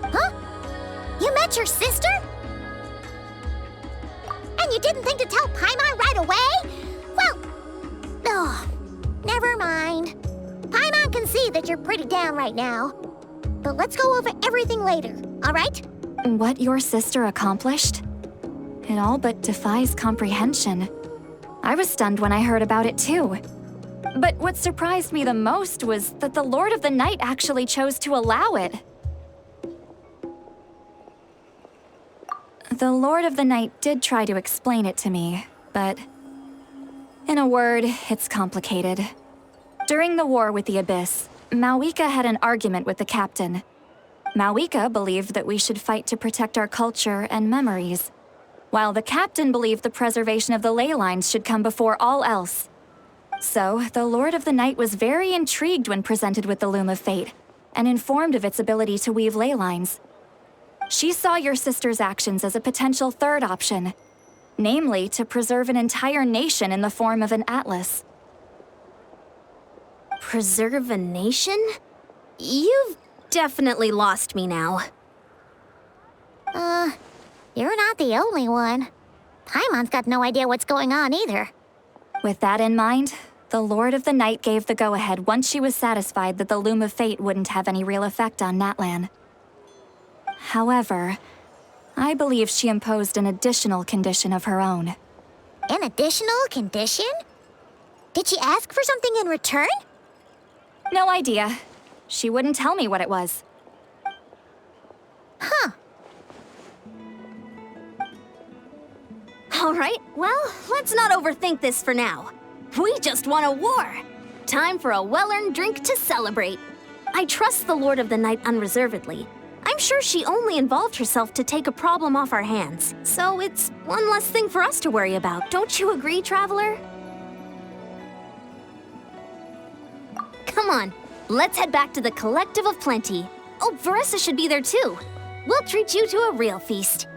Huh? You met your sister? And you didn't think to tell Paimon right away? Well, never mind. Paimon can see that you're pretty down right now. But let's go over everything later, all right? What your sister accomplished? It all but defies comprehension. I was stunned when I heard about it too. But what surprised me the most was that the Lord of the Night actually chose to allow it. The Lord of the Night did try to explain it to me, but in a word, it's complicated. During the war with the Abyss, Malwika had an argument with the captain. Malwika believed that we should fight to protect our culture and memories, while the captain believed the preservation of the ley lines should come before all else. So, the Lord of the Night was very intrigued when presented with the Loom of Fate, and informed of its ability to weave ley lines. She saw your sister's actions as a potential third option, namely to preserve an entire nation in the form of an atlas. Preserve a nation? You've definitely lost me now. You're not the only one. Paimon's got no idea what's going on either. With that in mind, the Lord of the Night gave the go-ahead once she was satisfied that the Loom of Fate wouldn't have any real effect on Natlan. However, I believe she imposed an additional condition of her own. An additional condition? Did she ask for something in return? No idea. She wouldn't tell me what it was. Huh. All right, well, let's not overthink this for now. We just won a war. Time for a well-earned drink to celebrate. I trust the Lord of the Night unreservedly. I'm sure she only involved herself to take a problem off our hands, so it's one less thing for us to worry about. Don't you agree, Traveler? Come on, let's head back to the Collective of Plenty. Oh, Varessa should be there too. We'll treat you to a real feast.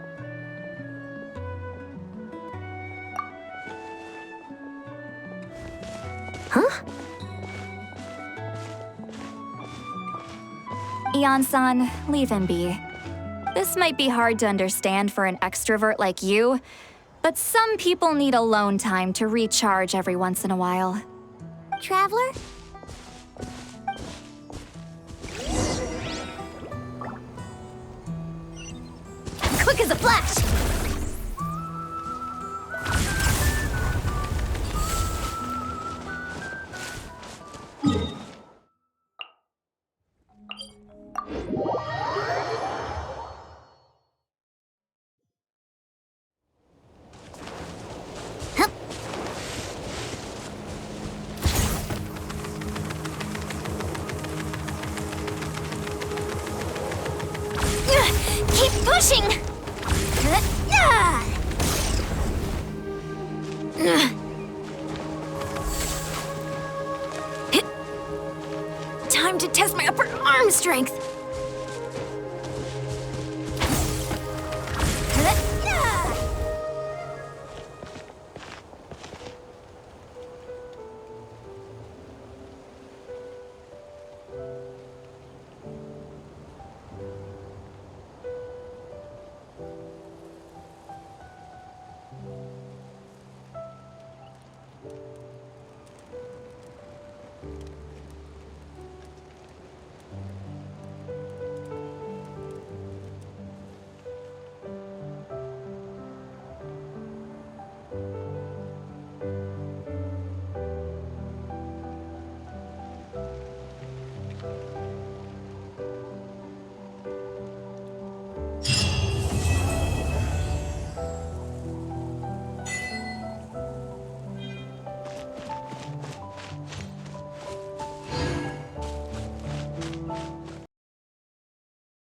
Huh? Ian-san, leave him be. This might be hard to understand for an extrovert like you, but some people need alone time to recharge every once in a while. Traveler? Quick as a flash! Keep pushing! Time to test my upper arm strength!